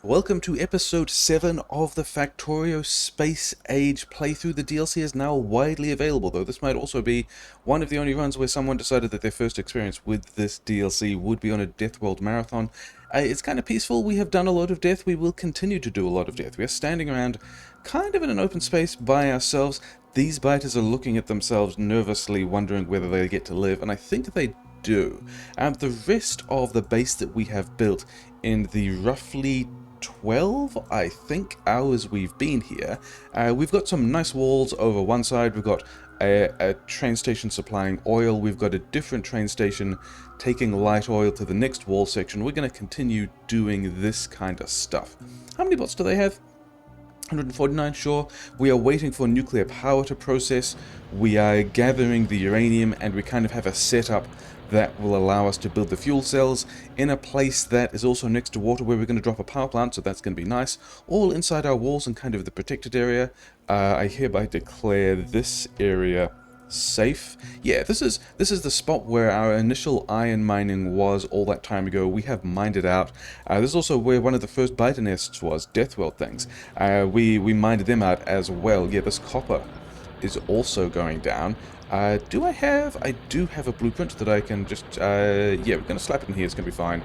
Welcome to episode 7 of the Factorio Space Age playthrough. The DLC is now widely available, though this might also be one of the only runs where someone decided that their first experience with this DLC would be on a Deathworld marathon. It's kind of peaceful. We have done a lot of death. We will continue to do a lot of death. We are standing around kind of in an open space by ourselves. These biters are looking at themselves nervously, wondering whether they get to live, and I think they do. The rest of the base that we have built in the roughly 12, I think, hours we've been here. We've got some nice walls over one side. We've got a train station supplying oil. We've got a different train station taking light oil to the next wall section. We're going to continue doing this kind of stuff. How many bots do they have? 149, sure. We are waiting for nuclear power to process. We are gathering the uranium, and we kind of have a setup that will allow us to build the fuel cells in a place that is also next to water, where we're going to drop a power plant, so that's going to be nice. All inside our walls and kind of the protected area. I hereby declare this area safe. Yeah, this is the spot where our initial iron mining was all that time ago. We have mined it out. This is also where one of the first biter nests was, Deathworld things. We mined them out as well. Yeah, this copper is also going down. I do have a blueprint that I can just, yeah, we're going to slap it in here, it's going to be fine.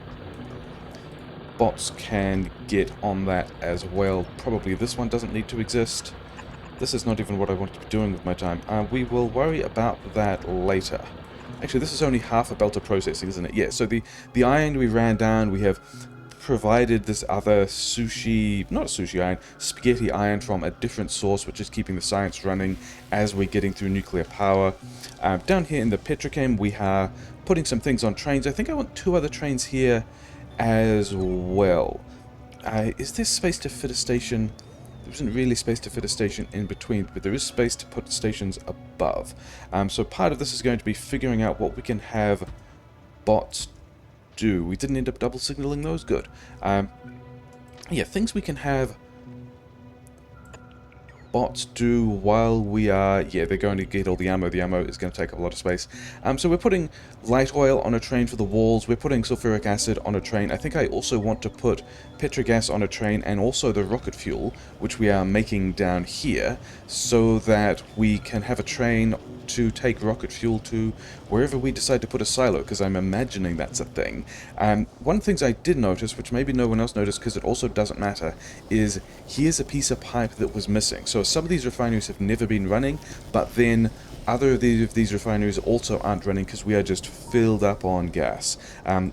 Bots can get on that as well. Probably this one doesn't need to exist. This is not even what I want to be doing with my time. We will worry about that later. Actually, this is only half a belt of processing, isn't it? Yeah, so the iron we ran down, we have provided this other not sushi iron, spaghetti iron from a different source, which is keeping the science running as we're getting through nuclear power. Down here in the petrochem, we are putting some things on trains. I think I want 2 other trains here as well. Is there space to fit a station? There isn't really space to fit a station in between, but there is space to put stations above. So part of this is going to be figuring out what we can have bots do. We didn't end up double signaling those? Good. Yeah, things we can have bots do while we are... Yeah, they're going to get all the ammo. The ammo is going to take up a lot of space. So we're putting light oil on a train for the walls. We're putting sulfuric acid on a train. I think I also want to put petrogas on a train, and also the rocket fuel, which we are making down here, so that we can have a train to take rocket fuel to wherever we decide to put a silo, because I'm imagining that's a thing. One of the things I did notice, which maybe no one else noticed because it also doesn't matter, is here's a piece of pipe that was missing. So some of these refineries have never been running, but then other of these refineries also aren't running because we are just filled up on gas.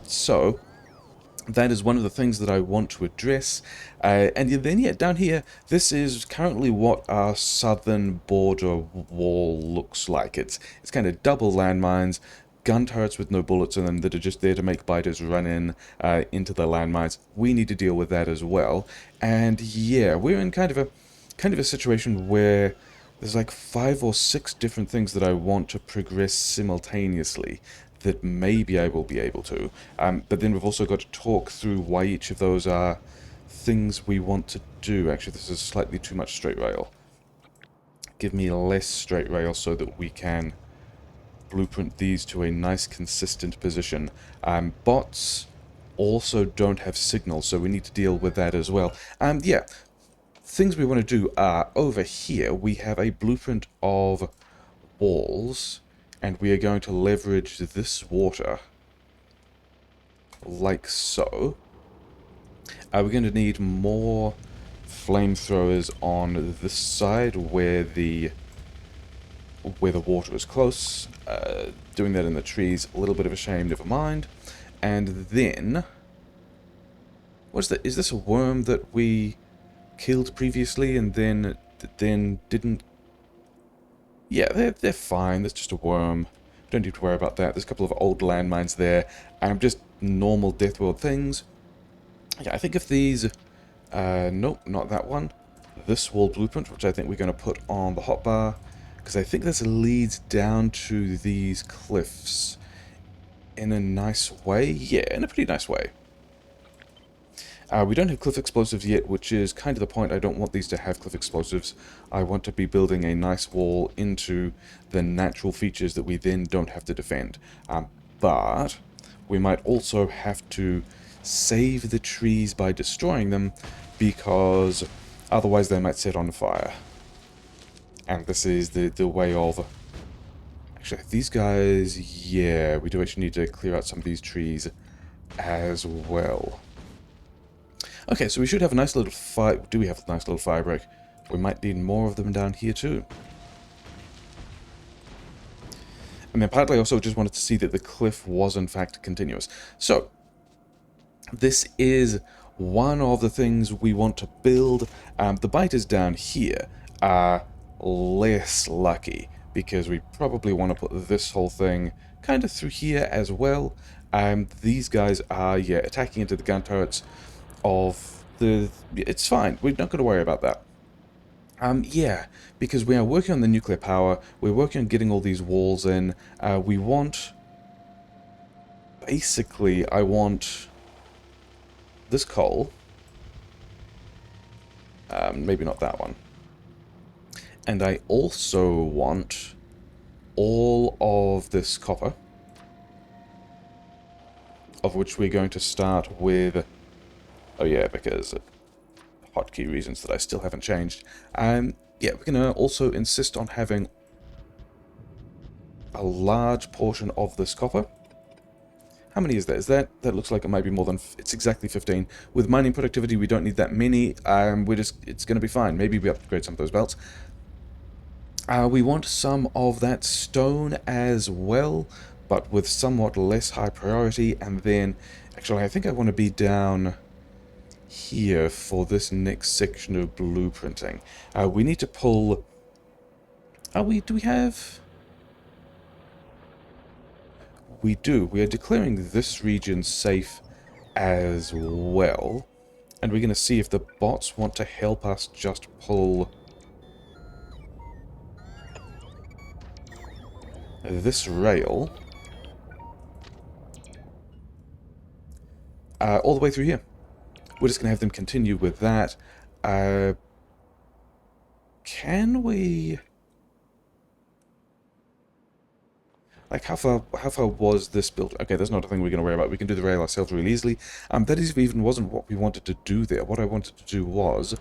So that is one of the things that I want to address. And then, yeah, down here, this is currently what our southern border wall looks like. It's kind of double landmines, gun turrets with no bullets in them that are just there to make biters run into the landmines. We need to deal with that as well. And yeah, we're in kind of a situation where there's like 5 or 6 different things that I want to progress simultaneously that maybe I will be able to. But then we've also got to talk through why each of those are things we want to do. Actually, this is slightly too much straight rail. Give me less straight rail so that we can blueprint these to a nice consistent position. Bots also don't have signals, so we need to deal with that as well. Yeah, things we want to do are, over here we have a blueprint of walls, and we are going to leverage this water like so. We're going to need more flamethrowers on this side where the water is close. Doing that in the trees, a little bit of a shame, never mind. And then, what's that? Is this a worm that we killed previously and then didn't? Yeah, they're fine. That's just a worm. Don't need to worry about that. There's a couple of old landmines there, and just normal Deathworld things. Yeah, I think if these... nope, not that one. This wall blueprint, which I think we're going to put on the hotbar, because I think this leads down to these cliffs in a nice way. Yeah, in a pretty nice way. We don't have cliff explosives yet, which is kind of the point. I don't want these to have cliff explosives. I want to be building a nice wall into the natural features that we then don't have to defend. But we might also have to save the trees by destroying them, because otherwise they might set on fire. And this is the way of... Actually, these guys, yeah, we do actually need to clear out some of these trees as well. Okay, so we should have a nice little fire... Do we have a nice little fire break? We might need more of them down here too. And then partly I also just wanted to see that the cliff was in fact continuous. So, this is one of the things we want to build. The biters down here are less lucky, because we probably want to put this whole thing kind of through here as well. These guys are, yeah, attacking into the gun turrets of the... It's fine, we're not going to worry about that. Yeah, because we are working on the nuclear power, we're working on getting all these walls in. We want... Basically, I want this coal. Maybe not that one. And I also want all of this copper, of which we're going to start with... Oh yeah, because hotkey reasons that I still haven't changed. Yeah, we're going to also insist on having a large portion of this copper. How many is that? That looks like it might be more than... It's exactly 15. With mining productivity, we don't need that many. It's going to be fine. Maybe we upgrade some of those belts. We want some of that stone as well, but with somewhat less high priority. And then, actually, I think I want to be down here for this next section of blueprinting. We need to pull... Do we have... We do. We are declaring this region safe as well. And we're going to see if the bots want to help us just pull this rail all the way through here. We're just going to have them continue with that. Can we... Like, how far was this built? Okay, that's not a thing we're going to worry about. We can do the rail ourselves really easily. That even wasn't what we wanted to do there. What I wanted to do was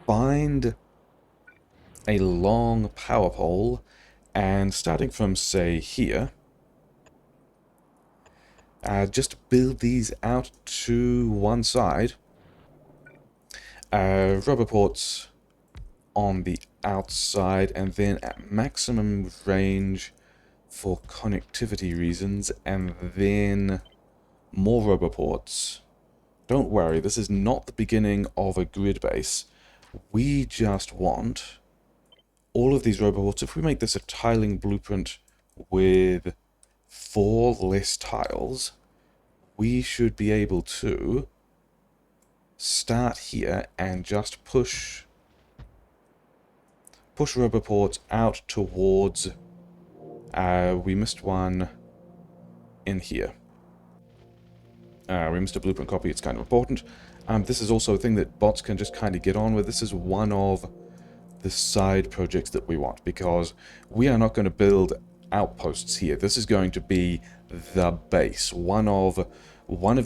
find a long power pole, and starting from, say, here, just build these out to one side. Rubber ports on the outside, and then at maximum range for connectivity reasons, and then more rubber ports. Don't worry, this is not the beginning of a grid base. We just want all of these rubber ports. If we make this a tiling blueprint with 4 less tiles, we should be able to start here and just push rubber ports out towards... we missed one in here. We missed a blueprint copy. It's kind of important. This is also a thing that bots can just kind of get on with. This is one of the side projects that we want, because we are not going to build outposts here. This is going to be the base. One of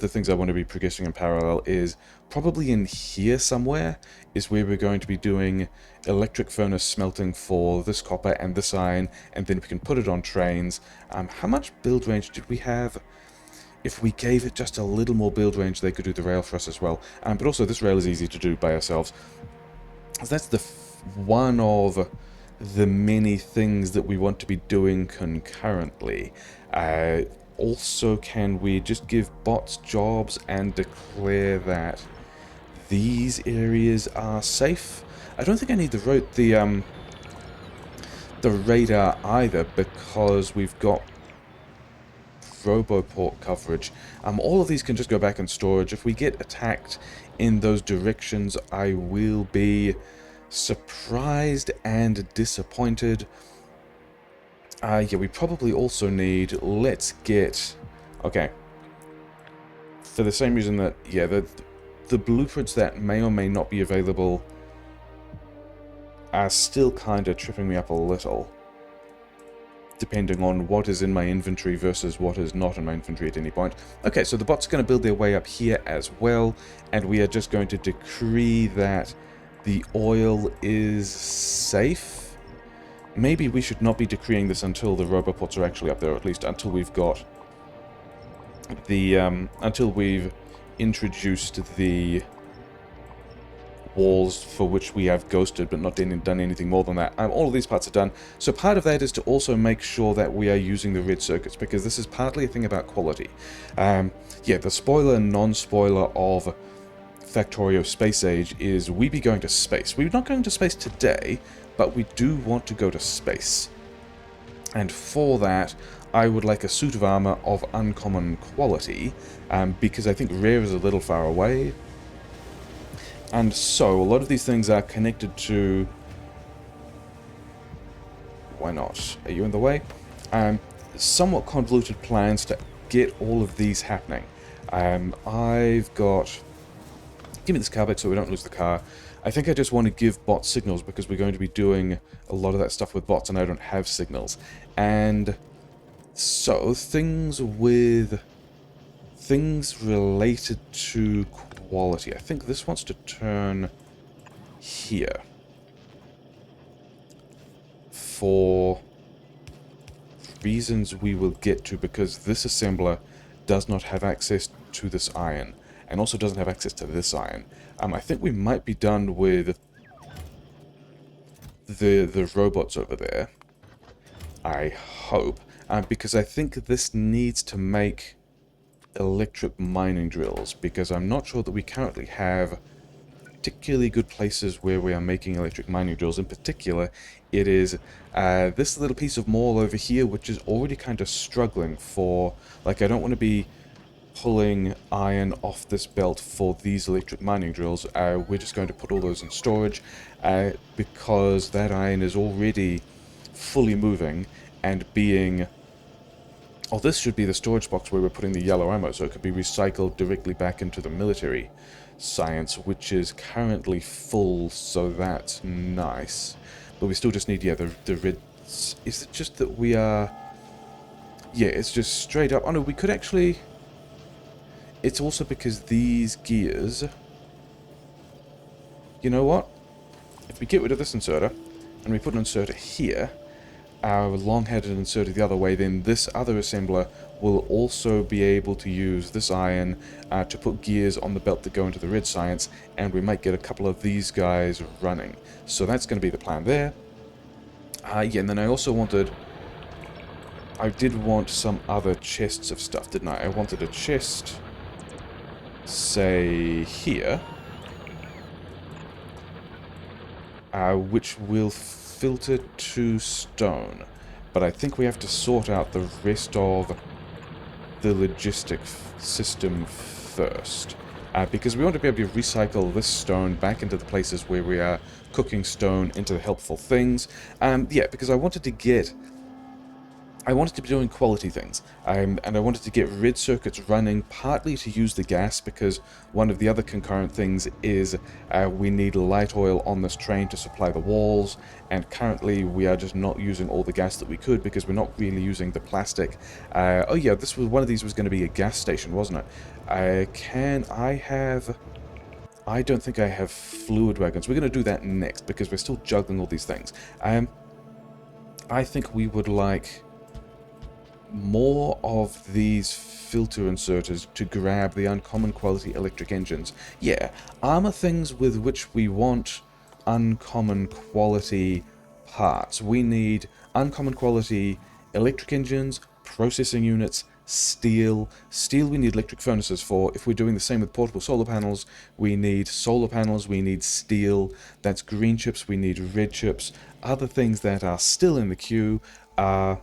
the things I want to be progressing in parallel is probably in here somewhere is where we're going to be doing electric furnace smelting for this copper and this iron, and then we can put it on trains. How much build range did we have? If we gave it just a little more build range, they could do the rail for us as well. But also, this rail is easy to do by ourselves. So that's one of the many things that we want to be doing concurrently. Also, can we just give bots jobs and declare that these areas are safe? I don't think I need the radar either, because we've got Roboport coverage. All of these can just go back in storage. If we get attacked in those directions, I will be surprised and disappointed. Yeah, we probably also need... Let's get... Okay. For the same reason that... Yeah, the blueprints that may or may not be available are still kind of tripping me up a little. depending on what is in my inventory versus what is not in my inventory at any point. Okay, so the bots are going to build their way up here as well, and we are just going to decree that the oil is safe. Maybe we should not be decreeing this until the roboports are actually up there, or at least until we've got the, until we've introduced the walls for which we have ghosted but not done anything more than that. All of these parts are done. So part of that is to also make sure that we are using the red circuits, because this is partly a thing about quality. Yeah, the spoiler and non-spoiler of Factorio Space Age is we be going to space. We're not going to space today, but we do want to go to space. And for that, I would like a suit of armor of uncommon quality, because I think rare is a little far away. And so, a lot of these things are connected to... Why not? Are you in the way? Somewhat convoluted plans to get all of these happening. I've got... Give me this car back so we don't lose the car. I think I just want to give bots signals because we're going to be doing a lot of that stuff with bots and I don't have signals. And so, things related to quality. I think this wants to turn here. For reasons we will get to, because this assembler does not have access to this iron. And also doesn't have access to this iron. I think we might be done with the robots over there. I hope. Because I think this needs to make electric mining drills, because I'm not sure that we currently have particularly good places where we are making electric mining drills. In particular, it is this little piece of mall over here, which is already kind of struggling for... Like, I don't want to be pulling iron off this belt for these electric mining drills. We're just going to put all those in storage, because that iron is already fully moving and being... Oh, this should be the storage box where we're putting the yellow ammo, so it could be recycled directly back into the military science, which is currently full, so that's nice. But we still just need, yeah, the red... Is it just that we are... Yeah, it's just straight up... Oh no, we could actually... It's also because these gears... You know what? If we get rid of this inserter, and we put an inserter here, our long-headed inserter the other way, then this other assembler will also be able to use this iron to put gears on the belt that go into the red science, and we might get a couple of these guys running. So that's going to be the plan there. Yeah, and then I also wanted... I did want some other chests of stuff, didn't I? I wanted a chest... say here, which will filter to stone, but I think we have to sort out the rest of the logistic system first, because we want to be able to recycle this stone back into the places where we are cooking stone into the helpful things. Yeah, because I wanted to be doing quality things, and I wanted to get red circuits running, partly to use the gas, because one of the other concurrent things is we need light oil on this train to supply the walls, and currently we are just not using all the gas that we could, because we're not really using the plastic. Oh yeah, this was one of these was going to be a gas station, wasn't it? Can I have... I don't think I have fluid wagons. We're going to do that next, because we're still juggling all these things. I think we would like... more of these filter inserters to grab the uncommon quality electric engines. Yeah, armor things with which we want uncommon quality parts. We need uncommon quality electric engines, processing units, steel. Steel we need electric furnaces for. If we're doing the same with portable solar panels, we need solar panels, we need steel. That's green chips, we need red chips. Other things that are still in the queue are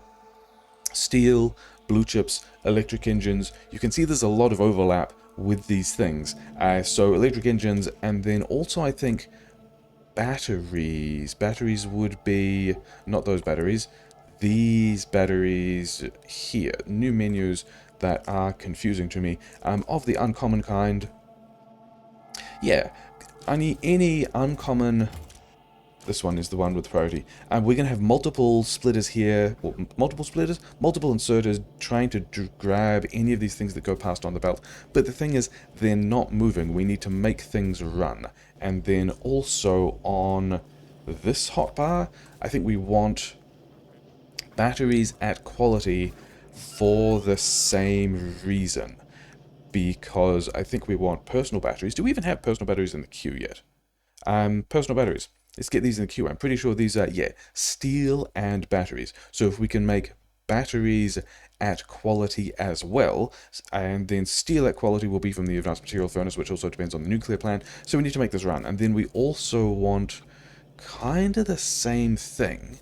steel, blue chips, electric engines. You can see there's a lot of overlap with these things. So electric engines, and then also I think batteries. Batteries would be... not those batteries. These batteries here. New menus that are confusing to me. Of the uncommon kind. Yeah, I need any uncommon This one is the one with priority. And we're going to have multiple splitters here, or multiple splitters, multiple inserters trying to grab any of these things that go past on the belt. But the thing is, they're not moving. We need to make things run. And then also on this hotbar, I think we want batteries at quality for the same reason. Because I think we want personal batteries. Do we even have personal batteries in the queue yet? Personal batteries. Let's get these in the queue. I'm pretty sure these are, yeah, steel and batteries. So if we can make batteries at quality as well, and then steel at quality will be from the advanced material furnace, which also depends on the nuclear plant. So we need to make this run. And then we also want kind of the same thing,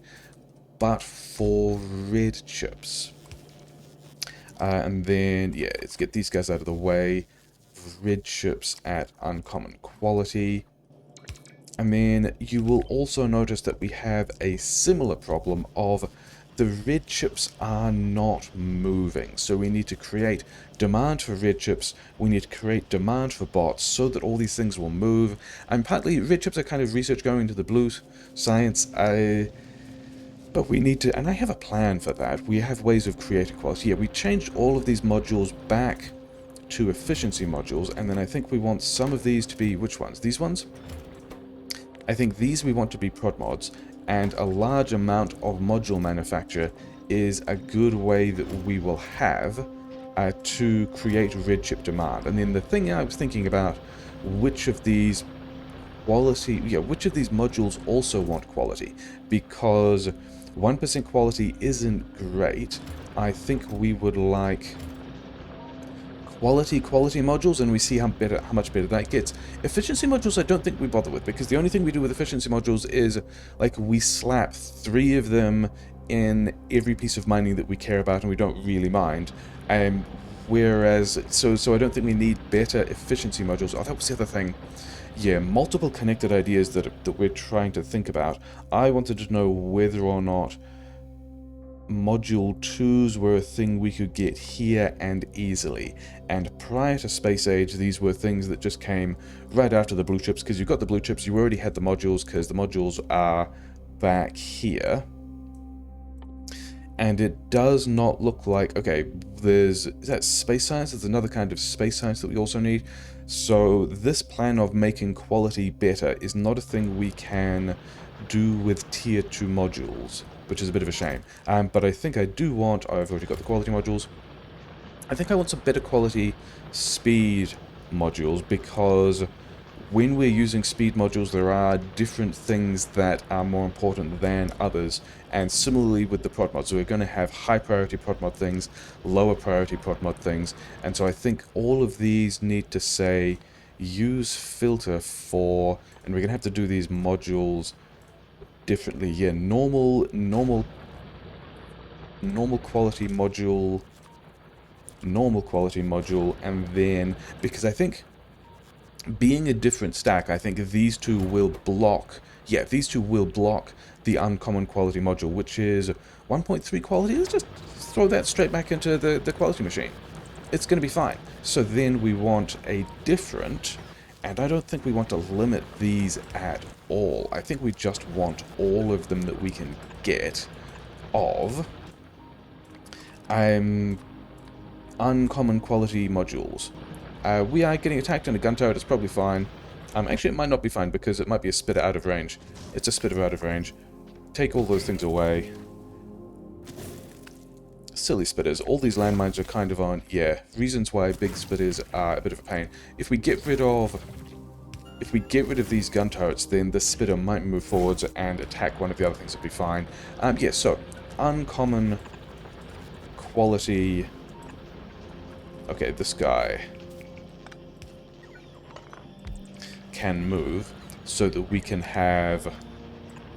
but for red chips. And then, yeah, let's get these guys out of the way. Red chips at uncommon quality. And then you will also notice that we have a similar problem of the red chips are not moving. So we need to create demand for red chips. We need to create demand for bots so that all these things will move. And partly red chips are kind of research going into the blue science. But we need to, and I have a plan for that. We have ways of creating quality. Yeah, we changed all of these modules back to efficiency modules. And then I think we want some of these to be, which ones? These ones? I think these we want to be prod mods, and a large amount of module manufacture is a good way that we will have to create red chip demand. And then the thing I was thinking about, which of these which of these modules also want quality, because 1% quality isn't great. I think we would like quality modules, and we see how much better that gets. Efficiency modules I don't think we bother with, because the only thing we do with efficiency modules is like we slap 3 of them in every piece of mining that we care about and we don't really mind. Whereas so I don't think we need better efficiency modules. Oh, that was the other thing. Yeah, multiple connected ideas that we're trying to think about. I wanted to know whether or not Module 2s were a thing we could get here and easily. And prior to Space Age, these were things that just came right after the blue chips, because you got the blue chips, you already had the modules, because the modules are back here. And it does not look like, okay, is that space science? There's another kind of space science that we also need. So this plan of making quality better is not a thing we can do with tier 2 modules, which is a bit of a shame. But I think I do want, I've already got the quality modules, I think I want some better quality speed modules, because when we're using speed modules, there are different things that are more important than others. And similarly with the prod mods, so we're going to have high priority prod mod things, lower priority prod mod things. And so I think all of these need to say use filter for, and we're going to have to do these modules differently. Yeah, normal quality module, and then, because I think being a different stack, I think these two will block, yeah, these two will block the uncommon quality module, which is 1.3 quality. Let's just throw that straight back into the quality machine. It's going to be fine. So then we want a different, and I don't think we want to limit these at all. I think we just want all of them that we can get of uncommon quality modules. We are getting attacked in a gun turret. It's probably fine. Actually, it might not be fine, because it might be a spitter out of range. It's a spitter out of range. Take all those things away. Silly spitters. All these landmines are kind of on, yeah, reasons why big spitters are a bit of a pain. If we get rid of these gun turrets, then the spitter might move forwards and attack one of the other things. It'll be fine. Yeah, so uncommon quality. Okay, this guy can move, so that we can have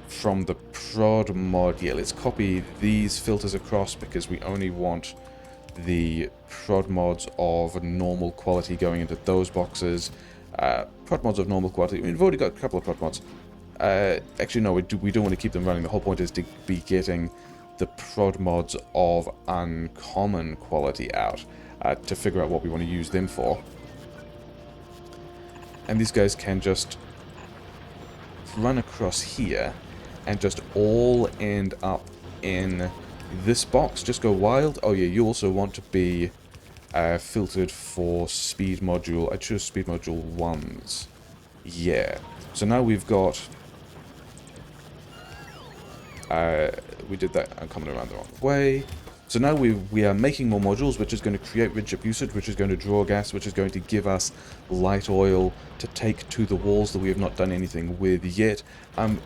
from the prod mod, yeah, let's copy these filters across, because we only want the prod mods of normal quality going into those boxes. Prod mods of normal quality, I mean, we've already got a couple of prod mods. Actually, no, we don't want to keep them running. The whole point is to be getting the prod mods of uncommon quality out, to figure out what we want to use them for. And these guys can just run across here and just all end up in this box. Just go wild. Oh yeah, you also want to be filtered for speed module. I chose speed module 1s. Yeah. So now we've got... we did that. I'm coming around the wrong way. So now we are making more modules, which is going to create red chip usage, which is going to draw gas, which is going to give us light oil to take to the walls that we have not done anything with yet.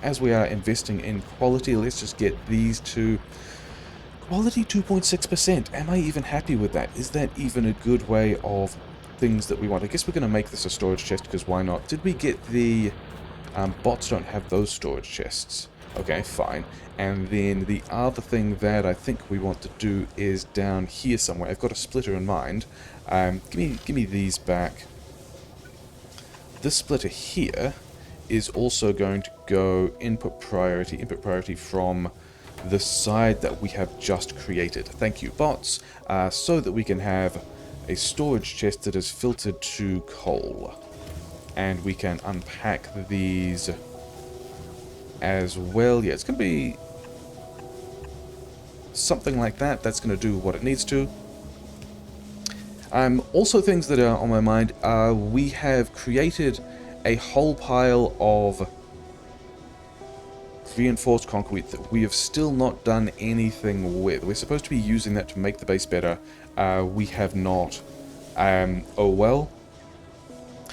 As we are investing in quality, let's just get these to quality 2.6%. Am I even happy with that? Is that even a good way of things that we want? I guess we're going to make this a storage chest, because why not? Did we get the... bots don't have those storage chests. Okay, fine. And then the other thing that I think we want to do is down here somewhere. I've got a splitter in mind. Give me these back. This splitter here is also going to go input priority from the side that we have just created. Thank you, bots. So that we can have a storage chest that is filtered to coal. And we can unpack these as well. Yeah, it's going to be something like that. That's going to do what it needs to. Also things that are on my mind are we have created a whole pile of reinforced concrete that we have still not done anything with. We're supposed to be using that to make the base better. We have not. Oh well.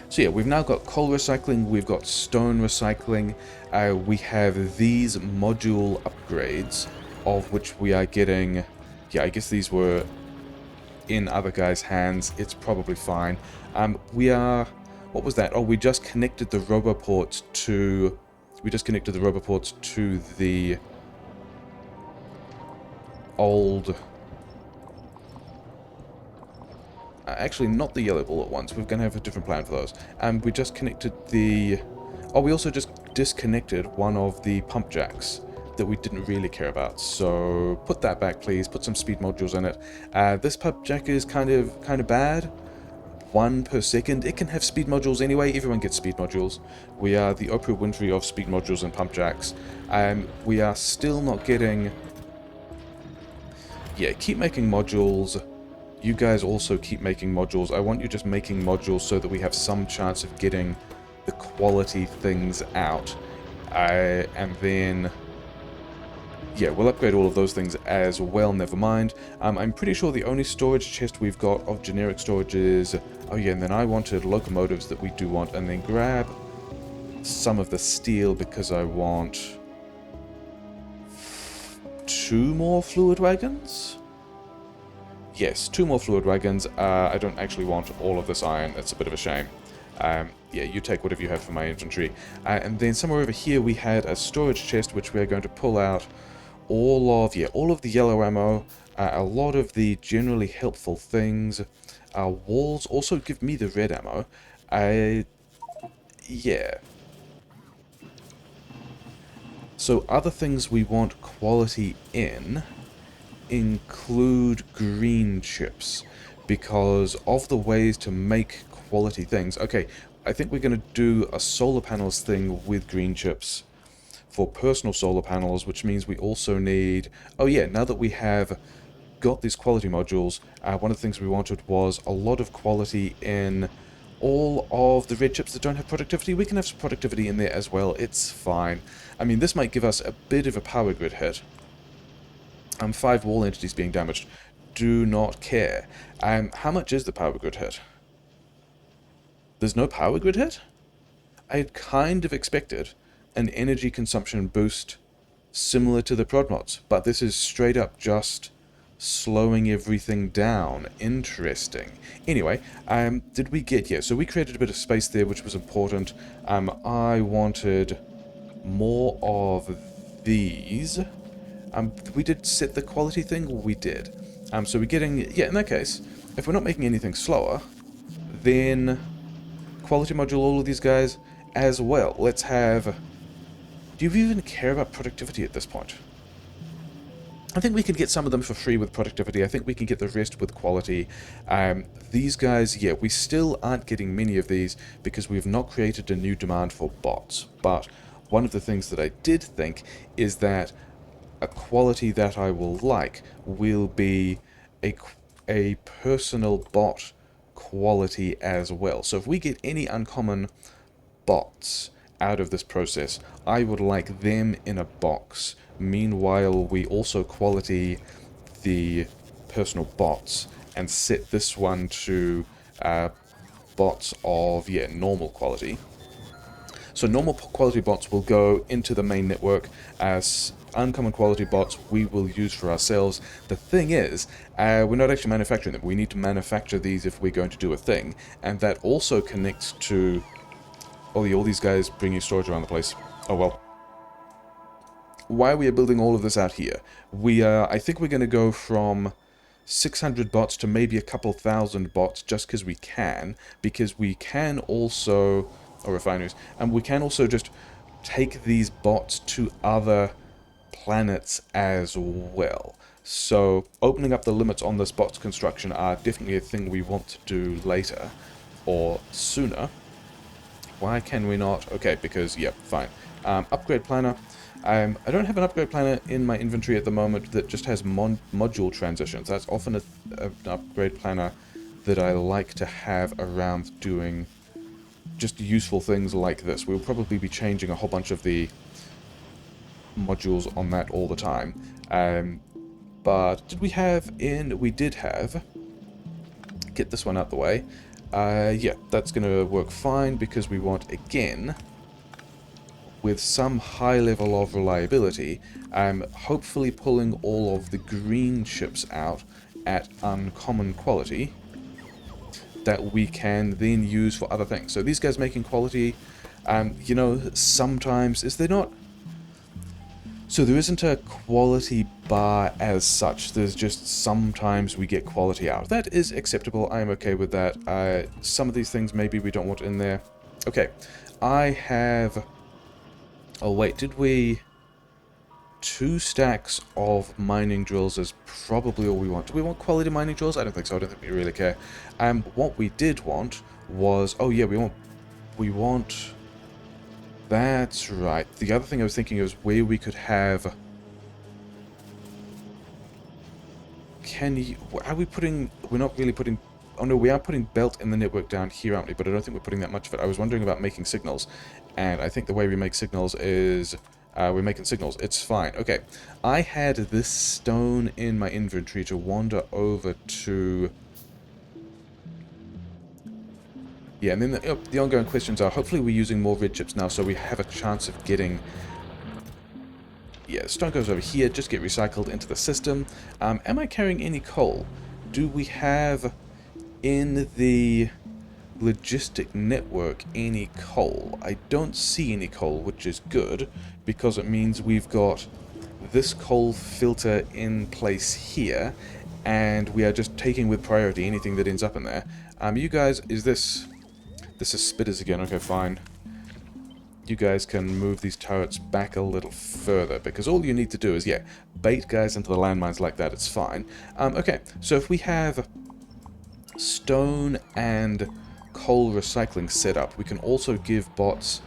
So yeah, we've now got coal recycling, we've got stone recycling, we have these module upgrades, of which we are getting... Yeah, I guess these were in other guys' hands, it's probably fine. We are... What was that? Oh, we just connected the roboports to... We just connected the roboports to the old... Actually, not the yellow bullet ones. We're going to have a different plan for those. We just connected the... Oh, we also just disconnected one of the pump jacks that we didn't really care about. So put that back, please. Put some speed modules in it. This pump jack is kind of bad. 1 per second. It can have speed modules anyway. Everyone gets speed modules. We are the Oprah Winfrey of speed modules and pump jacks. We are still not getting... Yeah, keep making modules. You guys also keep making modules. I want you just making modules so that we have some chance of getting the quality things out. And then... Yeah, we'll upgrade all of those things as well, never mind. I'm pretty sure the only storage chest we've got of generic storage is... Oh yeah, and then I wanted locomotives that we do want, and then grab some of the steel because I want 2 more fluid wagons? Yes, 2 more fluid wagons. I don't actually want all of this iron. That's a bit of a shame. Yeah, you take whatever you have for my inventory. And then somewhere over here we had a storage chest which we are going to pull out all of the yellow ammo, a lot of the generally helpful things. Walls also give me the red ammo. Yeah. So other things we want quality in include green chips, because of the ways to make quality things. Okay, I think we're going to do a solar panels thing with green chips for personal solar panels, which means we also need... Oh yeah, now that we have got these quality modules, one of the things we wanted was a lot of quality in all of the red chips that don't have productivity. We can have some productivity in there as well, it's fine. I mean, this might give us a bit of a power grid hit. 5 wall entities being damaged. Do not care. How much is the power grid hit? There's no power grid hit? I had kind of expected an energy consumption boost similar to the prod mods, but this is straight up just slowing everything down. Interesting. Anyway, did we get... Yeah, so we created a bit of space there, which was important. I wanted more of these. We did set the quality thing? We did. So we're getting... Yeah, in that case, if we're not making anything slower, then quality module all of these guys as well. Let's have... Do you even care about productivity at this point? I think we can get some of them for free with productivity. I think we can get the rest with quality. These guys, yeah, we still aren't getting many of these because we've not created a new demand for bots. But one of the things that I did think is that a quality that I will like will be a, a personal bot quality as well. So if we get any uncommon bots out of this process, I would like them in a box. Meanwhile, we also quality the personal bots and set this one to bots of, yeah, normal quality. So normal quality bots will go into the main network as uncommon quality bots we will use for ourselves. The thing is, we're not actually manufacturing them. We need to manufacture these if we're going to do a thing. And that also connects to... Oh, yeah, all these guys bringing storage around the place. Oh, well. Why we are building all of this out here? I think we're going to go from 600 bots to maybe a couple thousand bots just because we can also... or refineries, and we can also just take these bots to other planets as well. So opening up the limits on this bots construction are definitely a thing we want to do later or sooner. Why can we not? Okay, because, yeah, fine. Upgrade planner. I don't have an upgrade planner in my inventory at the moment that just has module transitions. That's often an upgrade planner that I like to have around doing just useful things like this. We'll probably be changing a whole bunch of the modules on that all the time. But did we have in... We did have... Get this one out the way. Yeah, that's going to work fine because we want, again, with some high level of reliability, hopefully pulling all of the green chips out at uncommon quality that we can then use for other things. So these guys making quality, you know, sometimes... Is there not... So there isn't a quality bar as such. There's just sometimes we get quality out. That is acceptable. I am okay with that. Some of these things maybe we don't want in there. Okay. I have... Oh, wait. Did we... 2 stacks of mining drills is probably all we want. Do we want quality mining drills? I don't think so. I don't think we really care. What we did want was... Oh, yeah, we want... That's right. The other thing I was thinking is where we could have... Can you... Are we putting... We're not really putting... Oh no, we are putting belt in the network down here, aren't we? But I don't think we're putting that much of it. I was wondering about making signals. And I think the way we make signals is... we're making signals. It's fine. Okay. I had this stone in my inventory to wander over to... Yeah, and then the ongoing questions are, hopefully we're using more red chips now, so we have a chance of getting... Yeah, stone goes over here, just get recycled into the system. Am I carrying any coal? Do we have in the logistic network any coal? I don't see any coal, which is good, because it means we've got this coal filter in place here, and we are just taking with priority anything that ends up in there. You guys, is this... This is spitters again. Okay, fine. You guys can move these turrets back a little further, because all you need to do is, yeah, bait guys into the landmines like that. It's fine. Okay, so if we have stone and coal recycling set up, we can also give bots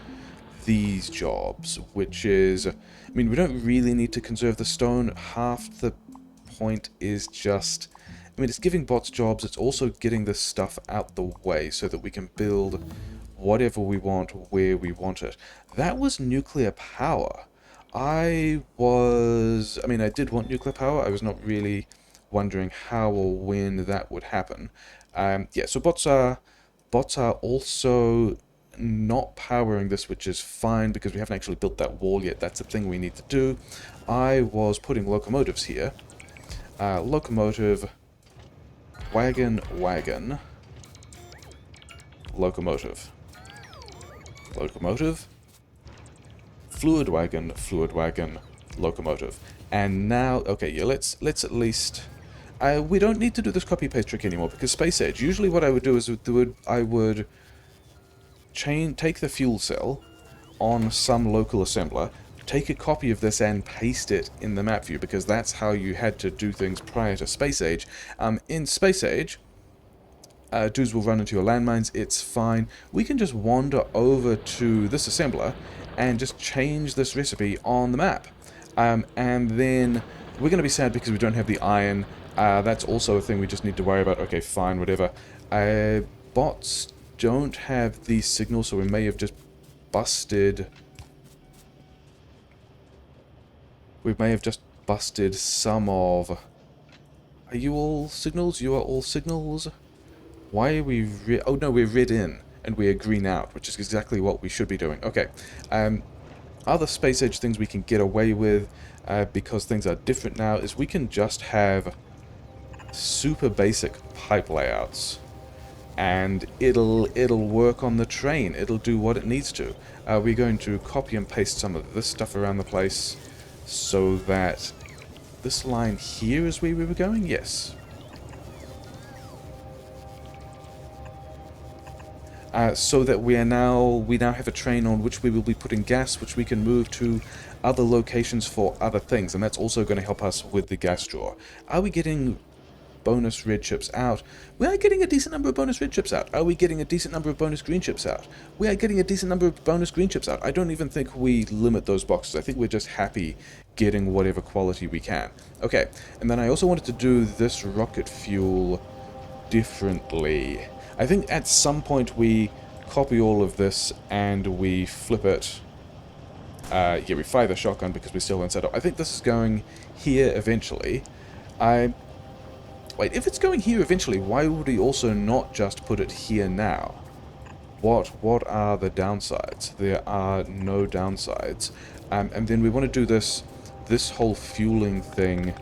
these jobs, which is... I mean, we don't really need to conserve the stone. Half the point is just... I mean, it's giving bots jobs, it's also getting this stuff out the way so that we can build whatever we want where we want it. That was nuclear power. I mean, I did want nuclear power. I was not really wondering how or when that would happen. Yeah, so bots are also not powering this, which is fine because we haven't actually built that wall yet. That's a thing we need to do. I was putting locomotives here. Locomotive... Wagon, locomotive, fluid wagon, locomotive. And now, okay, yeah, let's at least... we don't need to do this copy-paste trick anymore, because Space Age, usually what I would do is I would take the fuel cell on some local assembler, take a copy of this and paste it in the map view, because that's how you had to do things prior to Space Age. In Space Age, dudes will run into your landmines, it's fine. We can just wander over to this assembler and just change this recipe on the map. And then we're going to be sad because we don't have the iron. That's also a thing we just need to worry about. Okay, fine, whatever. Bots don't have the signal, so we may have just busted... We may have just busted some of... Are you all signals? You are all signals? Why are we... Oh no, we're red in, and we are green out, which is exactly what we should be doing. Okay. Other space age things we can get away with, because things are different now, is we can just have super basic pipe layouts. And it'll work on the train. It'll do what it needs to. We're going to copy and paste some of this stuff around the place so that this line here is where we were going? Yes. So that we now have a train on which we will be putting gas, which we can move to other locations for other things, and that's also going to help us with the gas drawer. Are we getting bonus red chips out? We are getting a decent number of bonus red chips out. Are we getting a decent number of bonus green chips out? We are getting a decent number of bonus green chips out. I don't even think we limit those boxes. I think we're just happy getting whatever quality we can. Okay, and then I also wanted to do this rocket fuel differently. I think at some point we copy all of this and we flip it. Yeah, we fire the shotgun because we still haven't set up. I think this is going here eventually. Wait, if it's going here eventually, why would we also not just put it here now? What are the downsides? There are no downsides. And then we want to do this whole fueling thing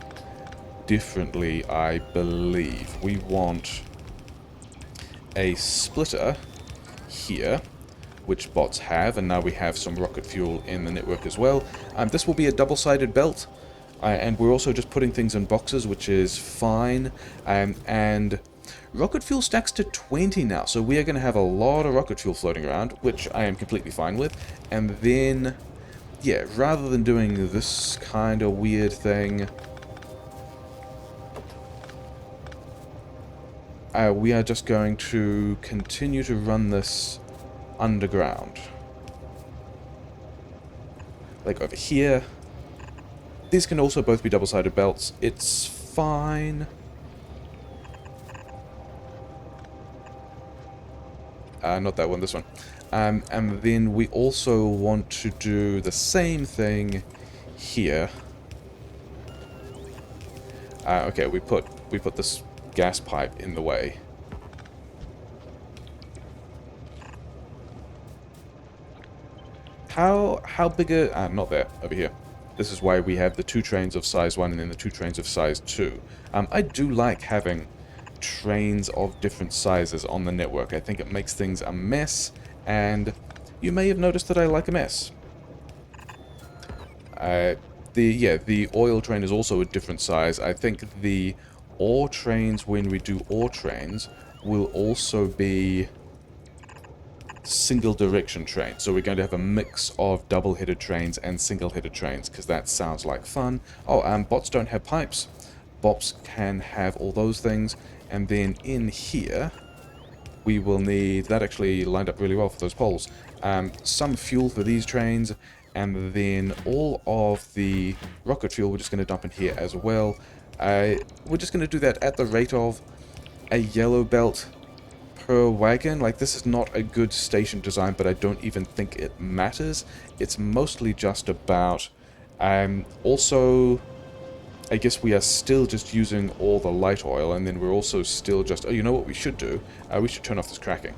differently, I believe. We want a splitter here, which bots have, and now we have some rocket fuel in the network as well. This will be a double-sided belt. And we're also just putting things in boxes, which is fine. And rocket fuel stacks to 20 now, so we are going to have a lot of rocket fuel floating around, which I am completely fine with. And then, yeah, rather than doing this kind of weird thing, we are just going to continue to run this underground. Like over here. These can also both be double-sided belts. It's fine. Not that one, this one. And then we also want to do the same thing here. Okay, we put this gas pipe in the way. How big a... not there, over here. This is why we have the 2 trains of size 1 and then the 2 trains of size 2. I do like having trains of different sizes on the network. I think it makes things a mess, and you may have noticed that I like a mess. The oil train is also a different size. I think the ore trains, when we do ore trains, will also be single direction trains. So we're going to have a mix of double-headed trains and single-headed trains, because that sounds like fun. Oh, bots don't have pipes. Bots can have all those things. And then in here, we will need... That actually lined up really well for those poles. Some fuel for these trains, and then all of the rocket fuel we're just going to dump in here as well. We're just going to do that at the rate of a yellow belt per wagon. Like, this is not a good station design, but I don't even think it matters. It's mostly just about... also, I guess we are still just using all the light oil, and then we're also still just... Oh, you know what we should do? We should turn off this cracking.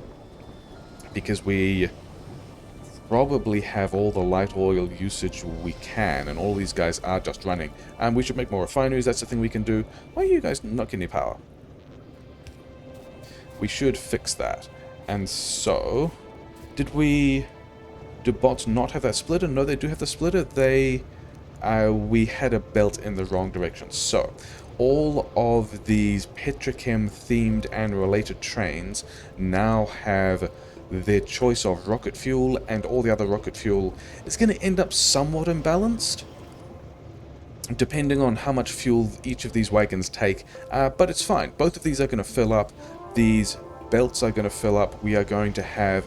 Because we probably have all the light oil usage we can, and all these guys are just running. And we should make more refineries, that's the thing we can do. Why are you guys not getting any power? We should fix that. And so, do bots not have that splitter? No, they do have the splitter. We had a belt in the wrong direction. So, all of these petrochem themed and related trains now have their choice of rocket fuel, and all the other rocket fuel is going to end up somewhat imbalanced, depending on how much fuel each of these wagons take. But it's fine. Both of these are going to fill up. These belts are going to fill up. We are going to have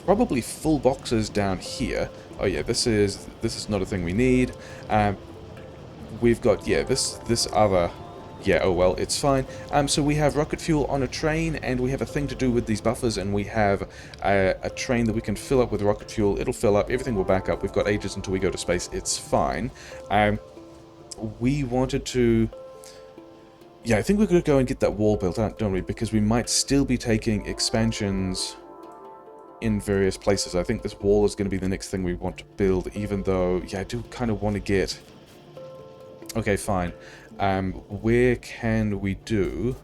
Probably full boxes down here. Oh yeah, this is not a thing we need. Um, we've got, yeah, this other, yeah, oh well, it's fine. So we have rocket fuel on a train, and we have a thing to do with these buffers, and we have a train that we can fill up with rocket fuel. It'll fill up, everything will back up. We've got ages until we go to space. It's fine. We wanted to, yeah, I think we're going to go and get that wall built out, don't we? Because we might still be taking expansions in various places. I think this wall is going to be the next thing we want to build, even though, yeah, I do kind of want to get... Okay, fine. Where can we do...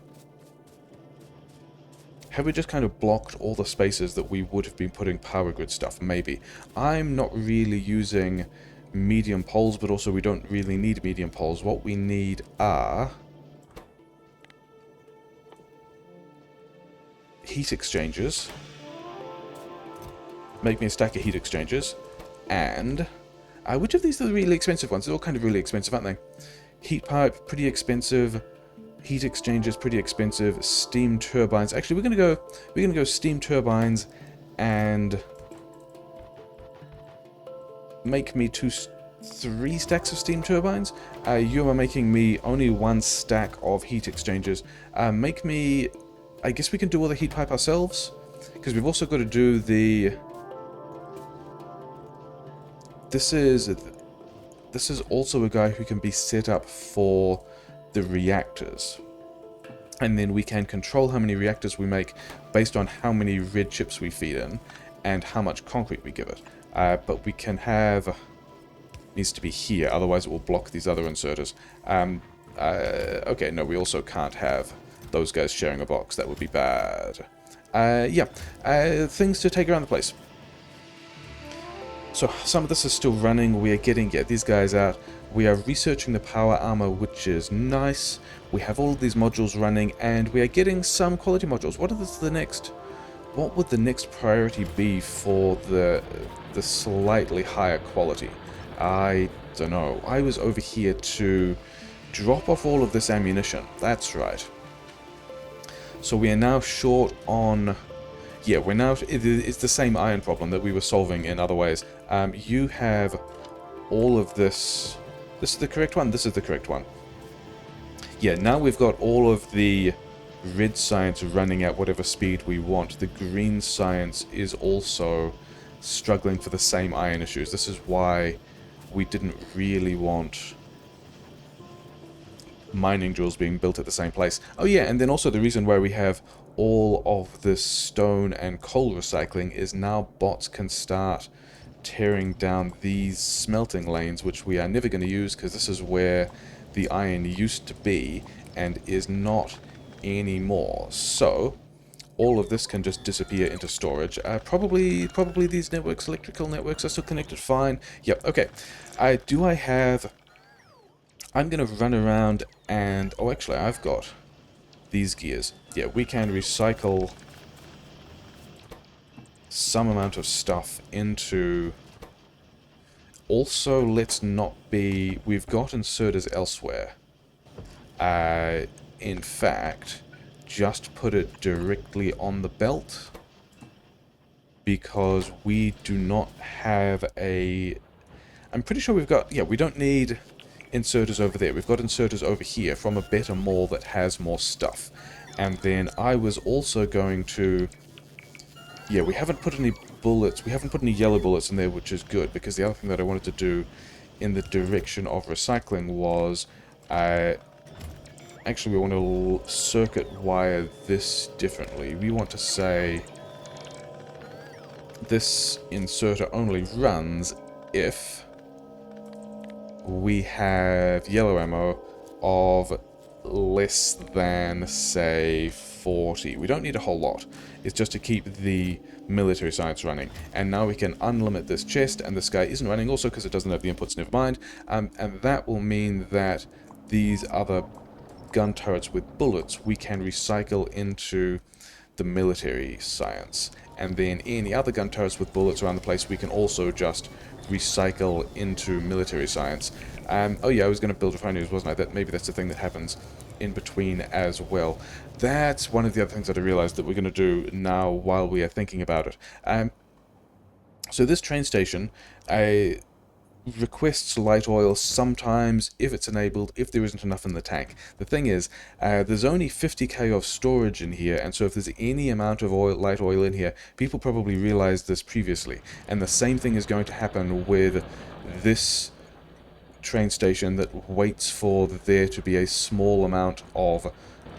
Have we just kind of blocked all the spaces that we would have been putting power grid stuff? Maybe. I'm not really using medium poles, but also we don't really need medium poles. What we need are... heat exchangers. Make me a stack of heat exchangers. And... which of these are the really expensive ones? They're all kind of really expensive, aren't they? Heat pipe, pretty expensive. Heat exchangers, pretty expensive. Steam turbines. Actually, we're gonna go steam turbines and make me three stacks of steam turbines. You are making me only one stack of heat exchangers. Make me... I guess we can do all the heat pipe ourselves, because we've also got to do the... This is also a guy who can be set up for the reactors. And then we can control how many reactors we make based on how many red chips we feed in and how much concrete we give it. But we can have... needs to be here, otherwise it will block these other inserters. Okay, no, we also can't have those guys sharing a box. That would be bad. Yeah, things to take around the place. So some of this is still running. We are getting these guys out. We are researching the power armor, which is nice. We have all of these modules running, and we are getting some quality modules. What would the next priority be for the slightly higher quality? I don't know. I was over here to drop off all of this ammunition. That's right. So we are now short on... Yeah, we're now... It's the same iron problem that we were solving in other ways. You have all of this... This is the correct one? This is the correct one. Yeah, now we've got all of the red science running at whatever speed we want. The green science is also struggling for the same iron issues. This is why we didn't really want mining drills being built at the same place. Oh yeah, and then also the reason why we have all of this stone and coal recycling is now bots can start tearing down these smelting lanes, which we are never going to use because this is where the iron used to be and is not anymore. So all of this can just disappear into storage. Probably these networks, electrical networks, are still connected fine. Yep, okay. I'm going to run around and... Oh, actually, I've got these gears. Yeah, we can recycle some amount of stuff into... Also, let's not be... We've got inserters elsewhere. In fact, just put it directly on the belt, because we do not have a... I'm pretty sure we've got... Yeah, we don't need inserters over there. We've got inserters over here from a better mall that has more stuff. And then I was also going to... Yeah, we haven't put any bullets. We haven't put any yellow bullets in there, which is good, because the other thing that I wanted to do in the direction of recycling was... Actually, we want to circuit wire this differently. We want to say this inserter only runs if we have yellow ammo of less than, say, 40. We don't need a whole lot. It's just to keep the military science running. And now we can unlimit this chest, and this guy isn't running also because it doesn't have the inputs, never mind. And that will mean that these other gun turrets with bullets we can recycle into the military science. And then any other gun turrets with bullets around the place we can also just recycle into military science. Oh yeah, I was going to build refineries, wasn't I? Maybe that's the thing that happens in between as well. That's one of the other things that I realized that we're going to do now while we are thinking about it. So this train station requests light oil sometimes if it's enabled, if there isn't enough in the tank. The thing is, there's only 50k of storage in here, and so if there's any amount of light oil in here, people probably realized this previously. And the same thing is going to happen with this train station that waits for there to be a small amount of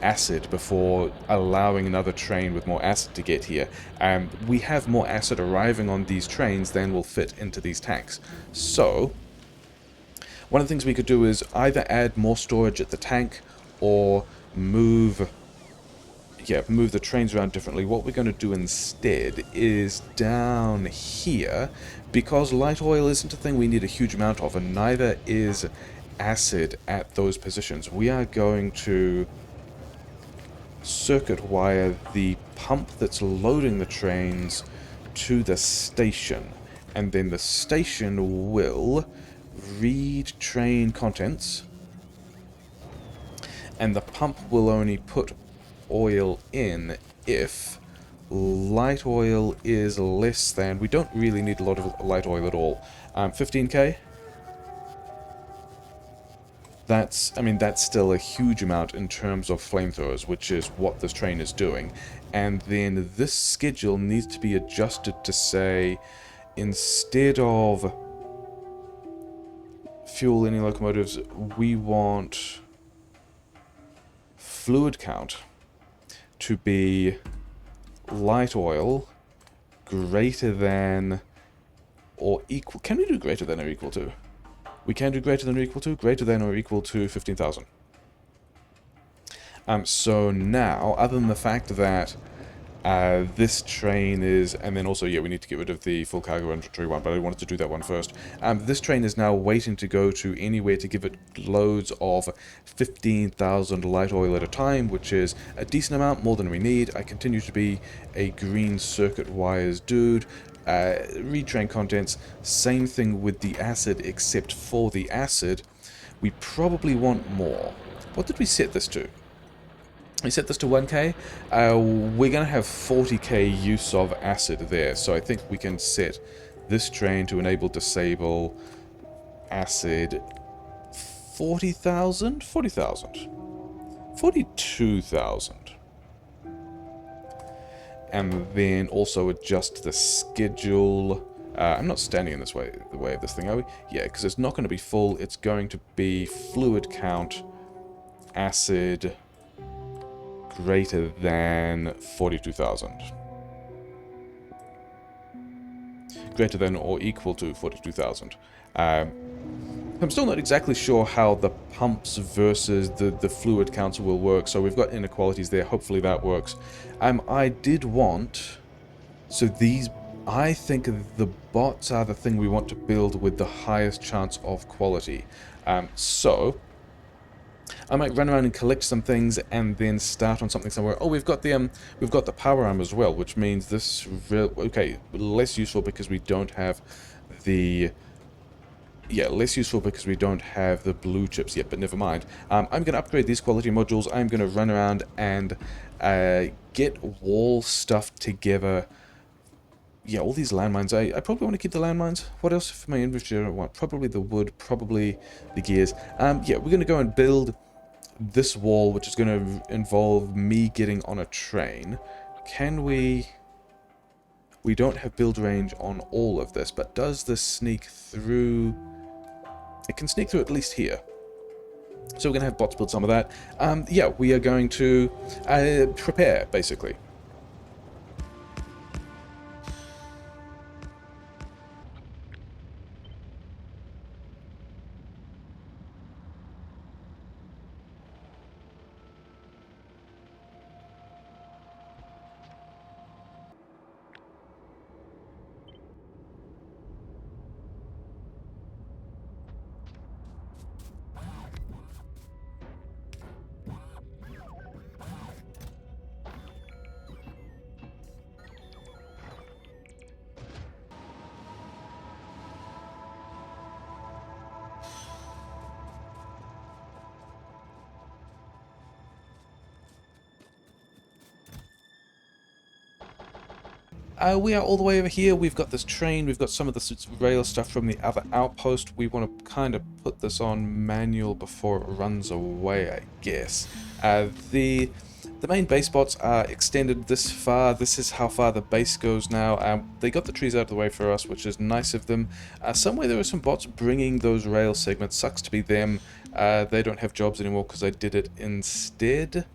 acid before allowing another train with more acid to get here. We have more acid arriving on these trains than will fit into these tanks. So, one of the things we could do is either add more storage at the tank or move the trains around differently. What we're going to do instead is down here, because light oil isn't a thing we need a huge amount of, and neither is acid at those positions. We are going to circuit wire the pump that's loading the trains to the station, and then the station will read train contents, and the pump will only put oil in if light oil is less than... We don't really need a lot of light oil at all. 15k? That's still a huge amount in terms of flamethrowers, which is what this train is doing. And then this schedule needs to be adjusted to say, instead of fuel any locomotives, we want fluid count to be light oil greater than or equal... Can we do greater than or equal to? We can do greater than or equal to, greater than or equal to 15,000. So now, other than the fact that this train is... And then also, yeah, we need to get rid of the full cargo inventory one, but I wanted to do that one first. This train is now waiting to go to anywhere to give it loads of 15,000 light oil at a time, which is a decent amount, more than we need. I continue to be a green circuit wires dude. Read train contents, same thing with the acid, except for the acid, we probably want more. What did we set this to? We set this to 1k. We're going to have 40k use of acid there, so I think we can set this train to enable disable acid 40,000? 40,000. 42,000. And then also adjust the schedule. I'm not standing in the way of this thing, are we? Yeah, because it's not going to be full. It's going to be fluid count, acid, greater than 42,000. Greater than or equal to 42,000. I'm still not exactly sure how the pumps versus the fluid counts will work, so we've got inequalities there. Hopefully that works. I did want... So these... I think the bots are the thing we want to build with the highest chance of quality. So... I might run around and collect some things and then start on something somewhere. Oh, we've got the power arm as well, which means this... Okay, less useful because we don't have the... Yeah, less useful because we don't have the blue chips yet, but never mind. I'm going to upgrade these quality modules. I'm going to run around and get wall stuff together. Yeah, all these landmines. I probably want to keep the landmines. What else for my inventory I don't want? Probably the wood, probably the gears. Yeah, we're going to go and build this wall, which is going to involve me getting on a train. Can we... We don't have build range on all of this, but does this sneak through... It can sneak through at least here. So we're going to have bots build some of that. Yeah, we are going to prepare, basically. We are all the way over here. We've got this train. We've got some of the rail stuff from the other outpost. We want to kind of put this on manual before it runs away, I guess. The main base bots are extended this far. This is how far the base goes now. They got the trees out of the way for us, which is nice of them. Somewhere there are some bots bringing those rail segments. Sucks to be them. They don't have jobs anymore because I did it instead.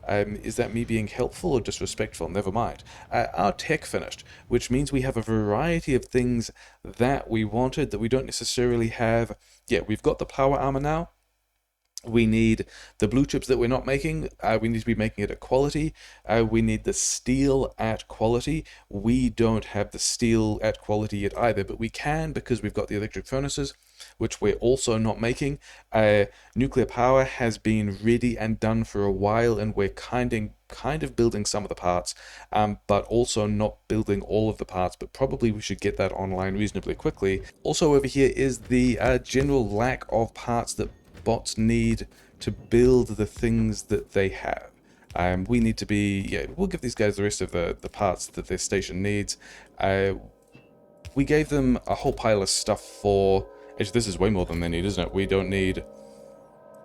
Is that me being helpful or disrespectful? Never mind. Our tech finished, which means we have a variety of things that we wanted that we don't necessarily have. Yeah, we've got the power armor now. We need the blue chips that we're not making. We need to be making it at quality. We need the steel at quality. We don't have the steel at quality yet either, but we can because we've got the electric furnaces, which we're also not making. Nuclear power has been ready and done for a while, and we're kind of building some of the parts, but also not building all of the parts, but probably we should get that online reasonably quickly. Also over here is the general lack of parts that bots need to build the things that they have. We need to be, yeah, we'll give these guys the rest of the parts that their station needs. We gave them a whole pile of stuff for, actually this is way more than they need, isn't it? We don't need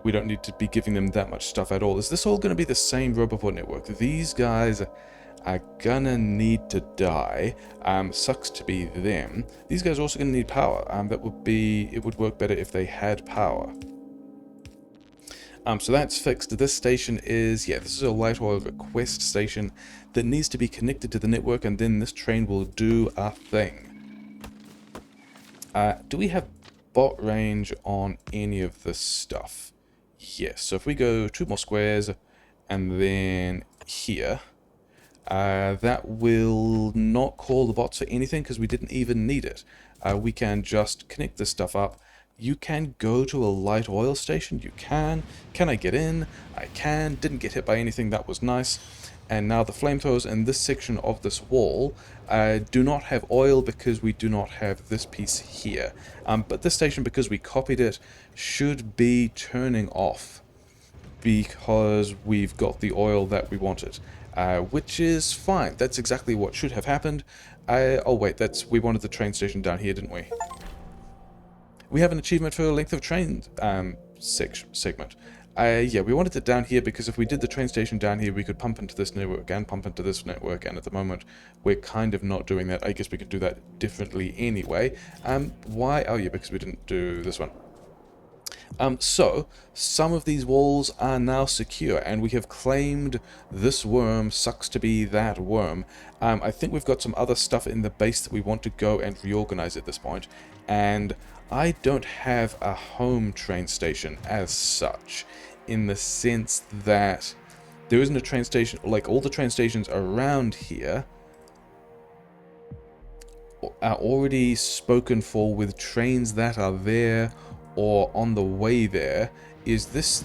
to be giving them that much stuff at all. Is this all going to be the same Roboport network? These guys are gonna need to die. Sucks to be them. These guys are also gonna need power. It would work better if they had power. So that's fixed. This station is, yeah, this is a light oil request station that needs to be connected to the network, and then this train will do a thing. Do we have bot range on any of this stuff? Yes, so if we go 2 more squares, and then here, that will not call the bots for anything because we didn't even need it. We can just connect this stuff up. You can go to a light oil station. You can. Can I get in? I can. Didn't get hit by anything. That was nice. And now the flamethrowers in this section of this wall do not have oil because we do not have this piece here. But this station, because we copied it, should be turning off because we've got the oil that we wanted. Which is fine. That's exactly what should have happened. Oh wait, we wanted the train station down here, didn't we? We have an achievement for length of train segment. Yeah, we wanted it down here because if we did the train station down here, we could pump into this network and pump into this network, and at the moment, we're kind of not doing that. I guess we could do that differently anyway. Why? Oh yeah, because we didn't do this one. So, some of these walls are now secure, and we have claimed this worm. Sucks to be that worm. I think we've got some other stuff in the base that we want to go and reorganize at this point, and I don't have a home train station as such, in the sense that there isn't a train station, like all the train stations around here are already spoken for with trains that are there or on the way there. Is this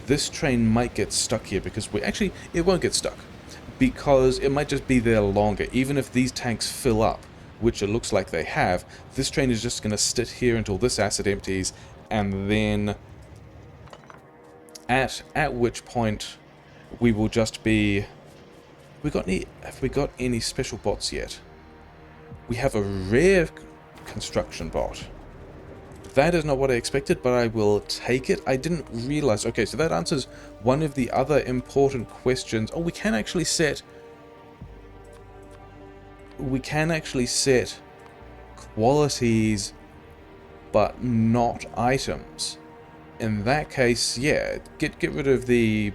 this train might get stuck here because it won't get stuck because it might just be there longer. Even if these tanks fill up, which it looks like they have, this train is just going to sit here until this asset empties, and then at which point we will just be... Have we got any special bots yet? We have a rare construction bot. That is not what I expected, but I will take it. I didn't realize... Okay, so that answers one of the other important questions. Oh, we can actually set qualities, but not items. In that case, yeah, get rid of the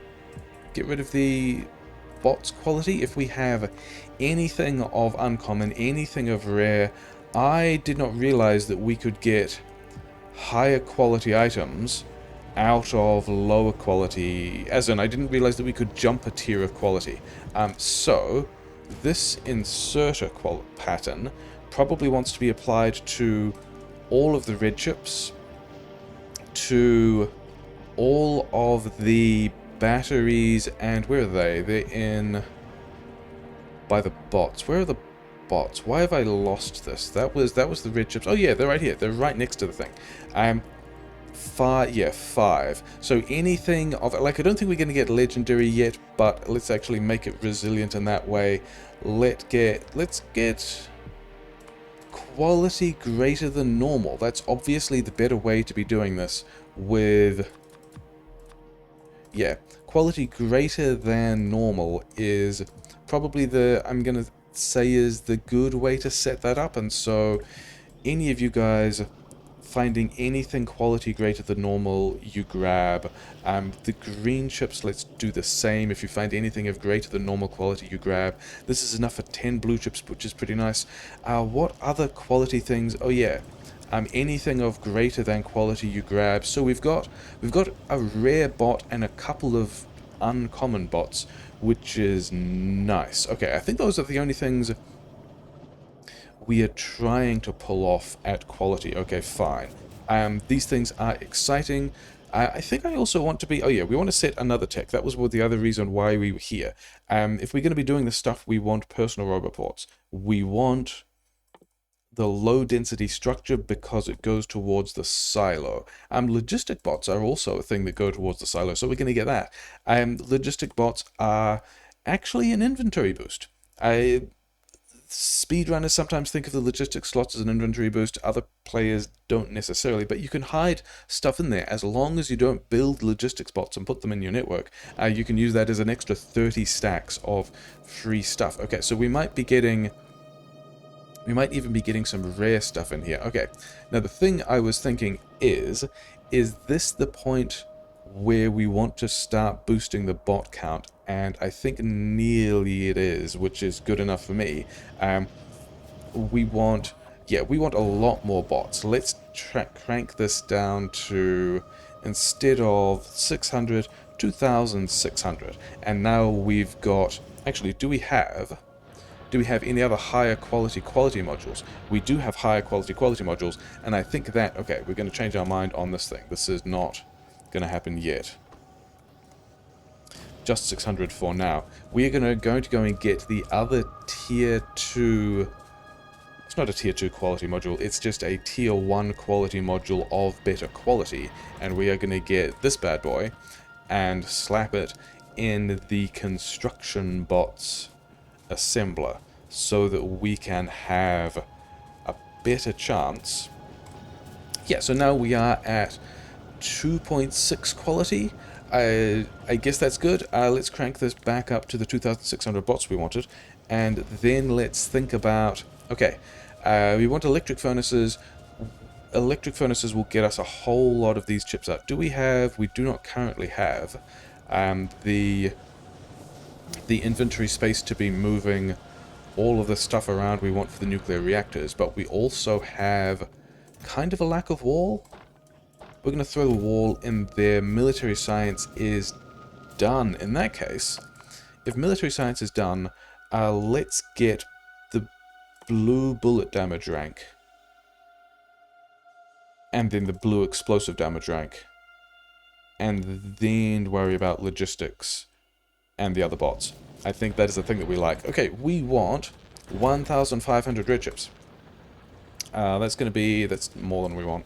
bot's quality. If we have anything of uncommon, anything of rare, I did not realize that we could get higher quality items out of lower quality, as in I didn't realize that we could jump a tier of quality. So this inserter pattern probably wants to be applied to all of the red chips, to all of the batteries, and where are they? They're in by the bots. Where are the bots? Why have I lost this? That was the red chips. Oh yeah, they're right here. They're right next to the thing. Five, yeah, five. So anything of, like, I don't think we're going to get legendary yet, but let's actually make it resilient in that way. Let's get quality greater than normal. That's obviously the better way to be doing this with, yeah, quality greater than normal is probably the, I'm going to say, is the good way to set that up. And so any of you guys finding anything quality greater than normal, you grab. The green chips, let's do the same. If you find anything of greater than normal quality, you grab. This is enough for 10 blue chips, which is pretty nice. What other quality things? Oh yeah, anything of greater than quality, you grab. So we've got a rare bot and a couple of uncommon bots, which is nice. Okay, I think those are the only things we are trying to pull off at quality. Okay, fine. These things are exciting. I think I also want to be... Oh yeah, we want to set another tech. That was the other reason why we were here. If we're going to be doing this stuff, we want personal roboports. We want the low density structure because it goes towards the silo. Logistic bots are also a thing that go towards the silo, so we're going to get that. Logistic bots are actually an inventory boost. Speedrunners sometimes think of the logistics slots as an inventory boost. Other players don't necessarily, but you can hide stuff in there. As long as you don't build logistics bots and put them in your network, you can use that as an extra 30 stacks of free stuff. Okay, so we might even be getting some rare stuff in here. Okay, now the thing I was thinking is this the point where we want to start boosting the bot count? And I think nearly it is, which is good enough for me. We want a lot more bots. Let's crank this down to, instead of 600, 2,600. And now we've got, actually, do we have any other higher quality modules? We do have higher quality modules, and I think that, okay, we're going to change our mind on this thing. This is not going to happen yet. Just 600 for now. We are going to go and get the other tier 2... It's not a tier 2 quality module, it's just a tier 1 quality module of better quality. And we are going to get this bad boy and slap it in the construction bots assembler so that we can have a better chance. Yeah, so now we are at 2.6 quality. I guess that's good. Let's crank this back up to the 2,600 bots we wanted, and then let's think about, okay, we want electric furnaces. Electric furnaces will get us a whole lot of these chips out. We do not currently have the inventory space to be moving all of the stuff around we want for the nuclear reactors, but we also have kind of a lack of wall. We're going to throw the wall in there. Military science is done. In that case, if military science is done, let's get the blue bullet damage rank. And then the blue explosive damage rank. And then worry about logistics and the other bots. I think that is the thing that we like. Okay, we want 1,500 red chips. That's more than we want.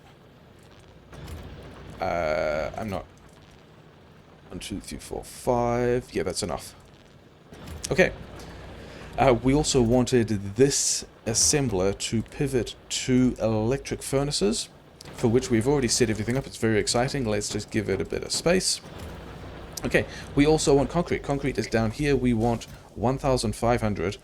I'm not... 1, 2, 3, 4, 5... Yeah, that's enough. Okay. We also wanted this assembler to pivot to electric furnaces, for which we've already set everything up. It's very exciting. Let's just give it a bit of space. Okay, we also want concrete. Concrete is down here. We want 1,500.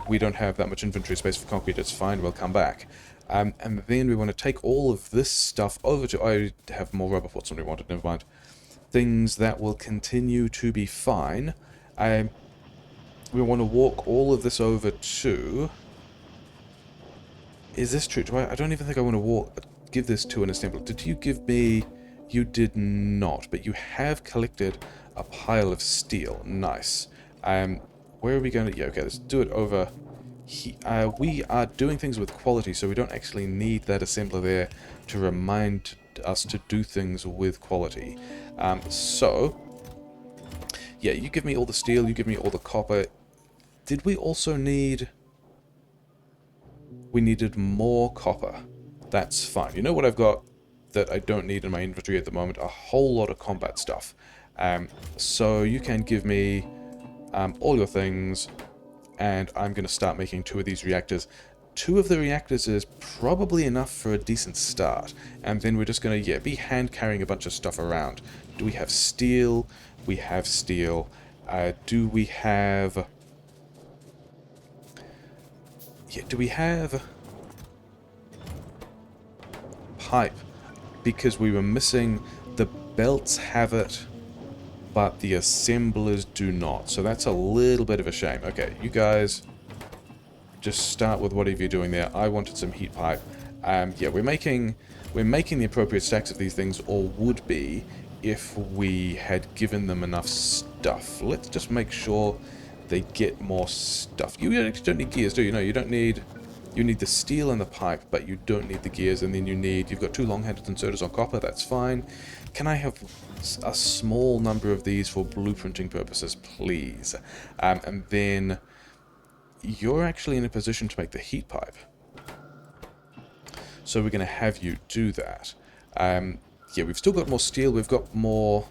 We don't have that much inventory space for concrete. It's fine. We'll come back. And then we want to take all of this stuff over to... I have more rubber ports than we wanted. Never mind. Things that will continue to be fine. We want to walk all of this over to... Is this true? I don't even think I want to give this to an assembler. Did you give me... You did not, but you have collected a pile of steel. Nice. Where are we going to... Yeah, okay, let's do it over here. We are doing things with quality, so we don't actually need that assembler there to remind us to do things with quality. So, yeah, you give me all the steel, you give me all the copper. Did we also need... We needed more copper. That's fine. You know what I've got? that I don't need in my inventory at the moment. A whole lot of combat stuff. So you can give me all your things, and I'm going to start making 2 of these reactors. 2 of the reactors is probably enough for a decent start, and then we're just going to, be hand carrying a bunch of stuff around. Do we have steel? We have steel. Do we have... Yeah, do we have... pipe? Because we were missing... The belts have it, but the assemblers do not. So that's a little bit of a shame. Okay, you guys... just start with whatever you're doing there. I wanted some heat pipe. Yeah, we're making the appropriate stacks of these things, or would be if we had given them enough stuff. Let's just make sure they get more stuff. You actually don't need gears, do you? No, you don't need... You need the steel and the pipe, but you don't need the gears, and then you've got 2 long-handed inserters on copper, that's fine. Can I have a small number of these for blueprinting purposes, please? And then... You're actually in a position to make the heat pipe. So we're going to have you do that. Yeah, we've still got more steel. We've got more...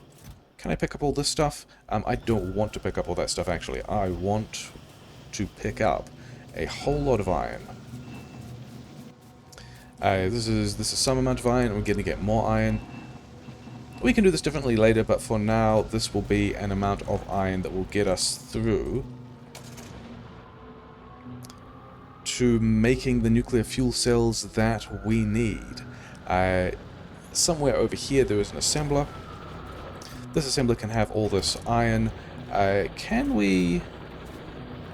Can I pick up all this stuff? I don't want to pick up all that stuff, actually. I want to pick up a whole lot of iron. This is some amount of iron, and we're going to get more iron. We can do this differently later, but for now, this will be an amount of iron that will get us through to making the nuclear fuel cells that we need. Somewhere over here there is an assembler. This assembler can have all this iron. Can we...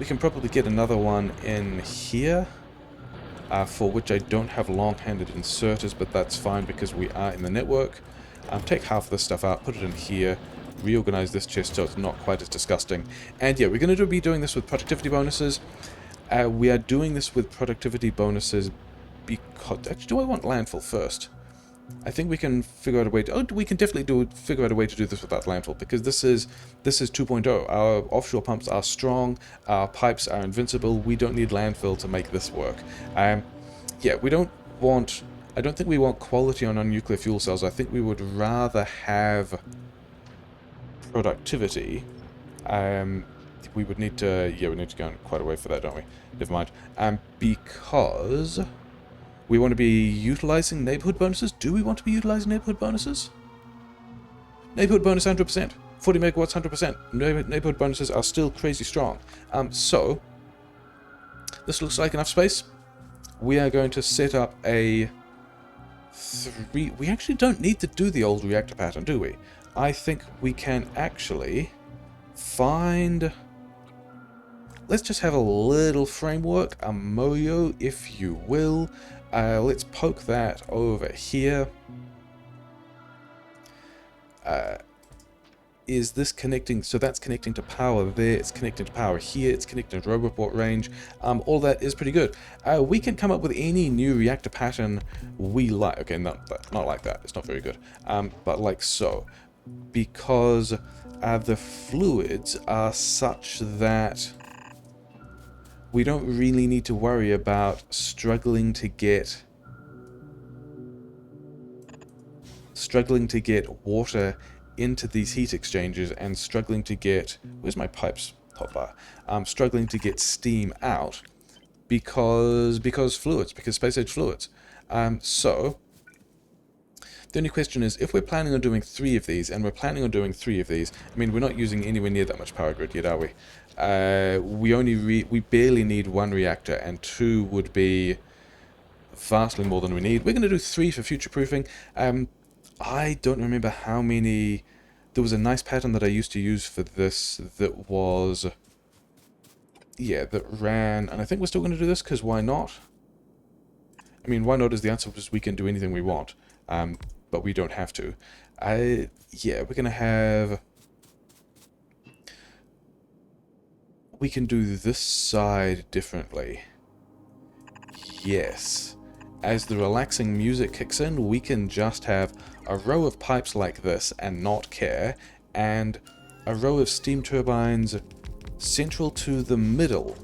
We can probably get another one in here, for which I don't have long-handed inserters, but that's fine because we are in the network. Take half of this stuff out, put it in here, reorganize this chest so it's not quite as disgusting. And yeah, we're going to be doing this with productivity bonuses. We are doing this with productivity bonuses because... Actually, do I want landfill first? I think we can figure out a way to... Oh, we can definitely figure out a way to do this without landfill, because this is 2.0. Our offshore pumps are strong, our pipes are invincible, we don't need landfill to make this work. Yeah, we don't want... I don't think we want quality on our nuclear fuel cells. I think we would rather have productivity. We would need to... Yeah, we need to go quite a way for that, don't we? Never mind. Because we want to be utilizing neighborhood bonuses. Do we want to be utilizing neighborhood bonuses? Neighborhood bonus 100%. 40 megawatts, 100%. Neighborhood bonuses are still crazy strong. So, this looks like enough space. We are going to set up a... We actually don't need to do the old reactor pattern, do we? I think we can actually find... Let's just have a little framework, a moyo, if you will. Let's poke that over here. Is this connecting? So that's connecting to power there, it's connecting to power here, it's connecting to Roboport range. All that is pretty good. We can come up with any new reactor pattern we like. Okay, not like that, it's not very good. But like so. Because the fluids are such that we don't really need to worry about struggling to get water into these heat exchangers and struggling to get... Where's my pipes hotbar? Struggling to get steam out because fluids, because space age fluids. So the only question is, if we're planning on doing 3 of these, and we're planning on doing 3 of these, I mean, we're not using anywhere near that much power grid yet, are we? We barely need 1 reactor, and 2 would be vastly more than we need. We're going to do 3 for future-proofing. I don't remember how many... There was a nice pattern that I used to use for this that was... Yeah, that ran... And I think we're still going to do this, because why not? I mean, why not is the answer, because we can do anything we want. But we don't have to. Yeah, we're going to have... We can do this side differently. Yes. As the relaxing music kicks in, we can just have a row of pipes like this and not care, and a row of steam turbines central to the middle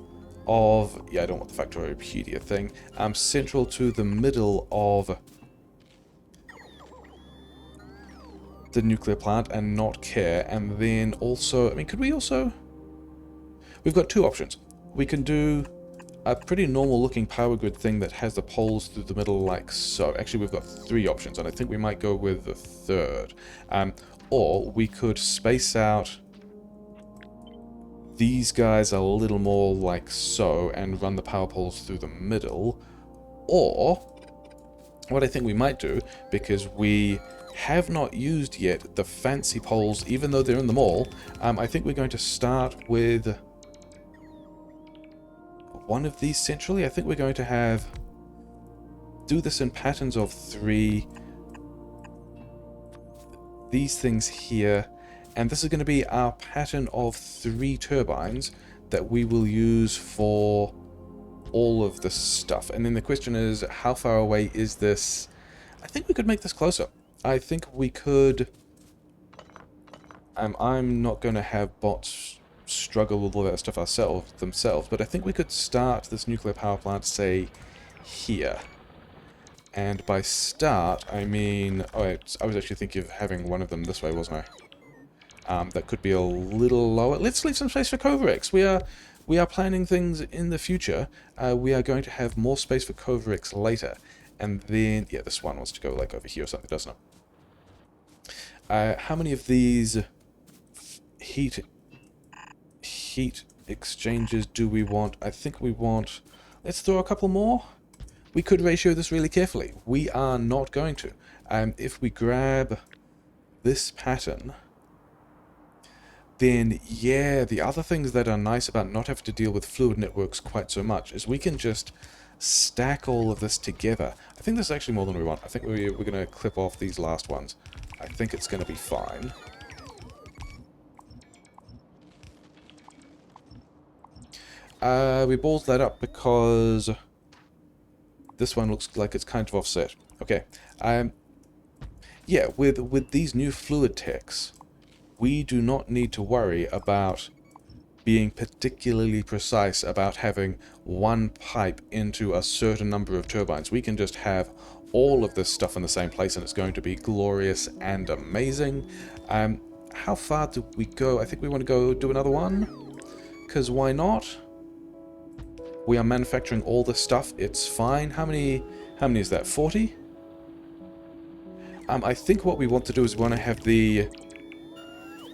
of... Yeah, I don't want the Factoriopedia thing. Central to the middle of the nuclear plant and not care. And then also, I mean, could we also... We've got two options. We can do a pretty normal looking power grid thing that has the poles through the middle like so. Actually, we've got three options, and I think we might go with the third. Or we could space out these guys a little more like so and run the power poles through the middle. Or what I think we might do, because we have not used yet the fancy poles, even though they're in the mall, I think we're going to start with one of these centrally. I think we're going to do this in patterns of 3. These things here, and this is going to be our pattern of 3 turbines that we will use for all of this stuff. And then the question is, how far away is this? I think we could make this closer. I think we could... I'm not going to have bots struggle with all that stuff themselves, but I think we could start this nuclear power plant, say, here. And by start, I mean... Oh, I was actually thinking of having one of them this way, wasn't I? That could be a little lower. Let's leave some space for Coverx. We are planning things in the future. We are going to have more space for Coverx later. And then... Yeah, this one wants to go, like, over here or something, doesn't it? How many of these heat exchangers do we want? I think we want... Let's throw a couple more. We could ratio this really carefully. We are not going to. If we grab this pattern, then yeah, the other things that are nice about not having to deal with fluid networks quite so much is we can just stack all of this together. I think this is actually more than we want. I think we're going to clip off these last ones. I think it's going to be fine. We ballsed that up because this one looks like it's kind of offset. Okay. Yeah, with these new fluid techs, we do not need to worry about being particularly precise about having one pipe into a certain number of turbines. We can just have all of this stuff in the same place and it's going to be glorious and amazing. How far do we go? I think we want to go do another one, because why not? We are manufacturing all this stuff. It's fine. How many is that? 40? I think what we want to do is we want to have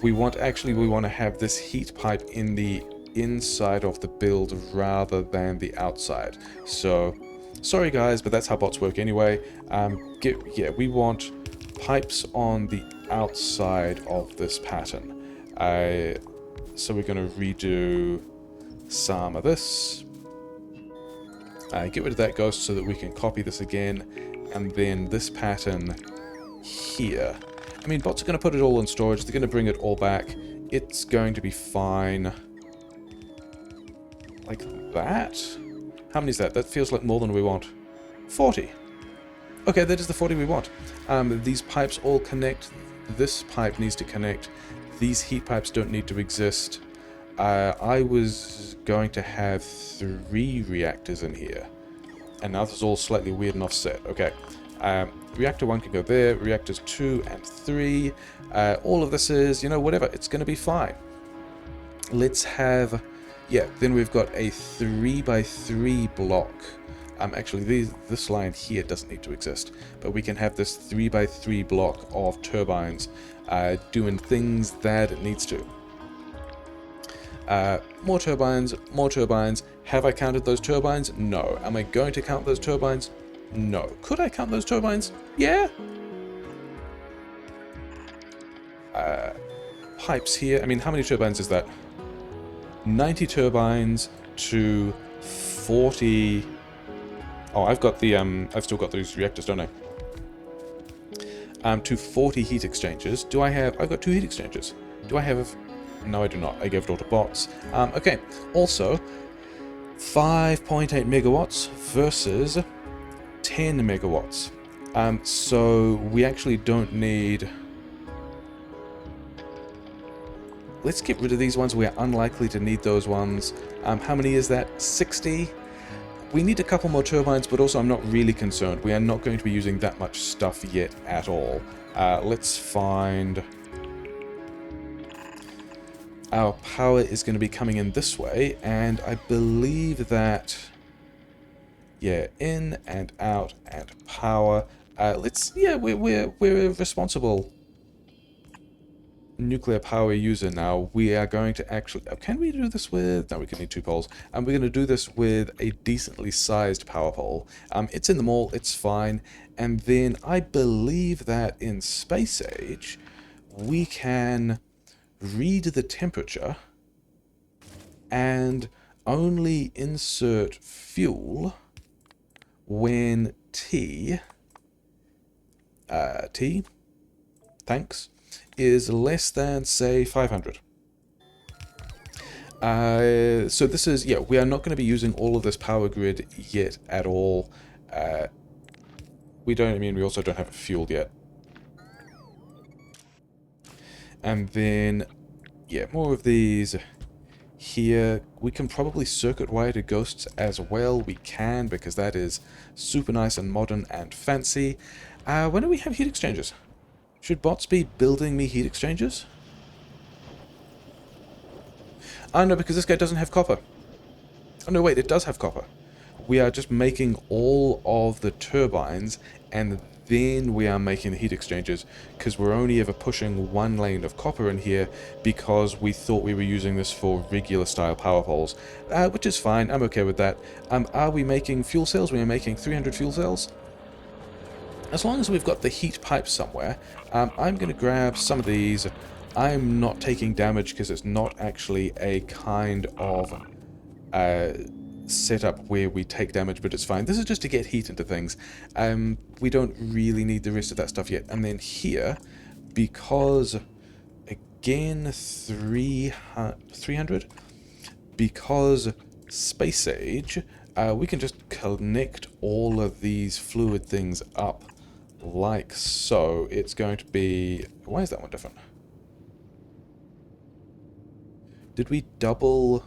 we want to have this heat pipe in the inside of the build rather than the outside. So, sorry guys, but that's how bots work anyway. Yeah, we want pipes on the outside of this pattern. So we're going to redo some of this. Get rid of that ghost so that we can copy this again, and then this pattern here. I mean, bots are going to put it all in storage, they're going to bring it all back, it's going to be fine. Like that? How many is that? That feels like more than we want. 40. Okay, that is the 40 we want. These pipes all connect, this pipe needs to connect, these heat pipes don't need to exist. I was going to have 3 reactors in here, and now this is all slightly weird and offset. Okay, reactor 1 can go there, reactors 2 and 3, all of this is, you know, whatever, it's going to be fine. Let's have, yeah, then we've got a 3x3 block. Actually, this line here doesn't need to exist, but we can have this 3x3 block of turbines doing things that it needs to. More turbines, more turbines. Have I counted those turbines? No. Am I going to count those turbines? No. Could I count those turbines? Yeah. Pipes here. I mean, how many turbines is that? 90 turbines to 40... Oh, I've got the, I've still got those reactors, don't I? To 40 heat exchangers. Do I have... I've got 2 heat exchangers. Do I have... No, I do not. I gave it all to bots. Okay. Also, 5.8 megawatts versus 10 megawatts. So we actually don't need... Let's get rid of these ones. We're unlikely to need those ones. How many is that? 60? we need a couple more turbines, but also I'm not really concerned. We are not going to be using that much stuff yet at all. Let's find... Our power is going to be coming in this way, and I believe that... Yeah, in and out and power. Yeah, we're a responsible nuclear power user now. We are going to actually... can we do this with... No, we can need 2 poles. And we're going to do this with a decently sized power pole. It's in the mall, it's fine. And then I believe that in Space Age, we can read the temperature and only insert fuel when T, thanks, is less than, say, 500. So this is, yeah, we are not going to be using all of this power grid yet at all. We also don't have it fueled yet. And then, yeah, more of these here. We can probably circuit wire to ghosts as well. We can, because that is super nice and modern and fancy. When do we have heat exchangers? Should bots be building me heat exchangers? Oh no, because this guy doesn't have copper. Oh no, wait, it does have copper. We are just making all of the turbines, and then we are making the heat exchangers, because we're only ever pushing 1 lane of copper in here because we thought we were using this for regular style power poles, which is fine. I'm okay with that. Are we making fuel cells? We are making 300 fuel cells. As long as we've got the heat pipes somewhere, I'm going to grab some of these. I'm not taking damage because it's not actually a kind of setup where we take damage, but it's fine. This is just to get heat into things. We don't really need the rest of that stuff yet. And then here, because, again, 300, because Space Age, we can just connect all of these fluid things up like so. It's going to be... Why is that one different? Did we double...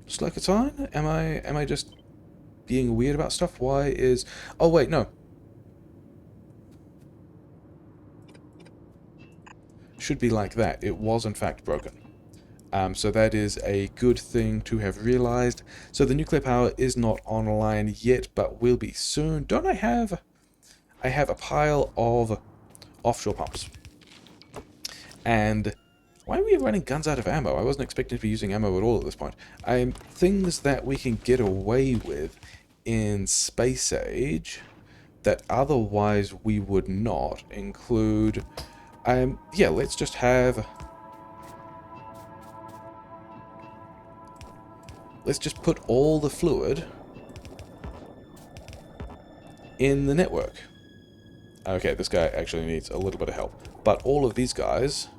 Just like it's on? Am I just being weird about stuff? Why is... Oh, wait, no. Should be like that. It was, in fact, broken. So that is a good thing to have realized. So the nuclear power is not online yet, but will be soon. Don't I have... I have a pile of offshore pumps. And why are we running guns out of ammo? I wasn't expecting to be using ammo at all at this point. Things that we can get away with in Space Age that otherwise we would not include... yeah, let's just have... Let's just put all the fluid in the network. Okay, this guy actually needs a little bit of help. But all of these guys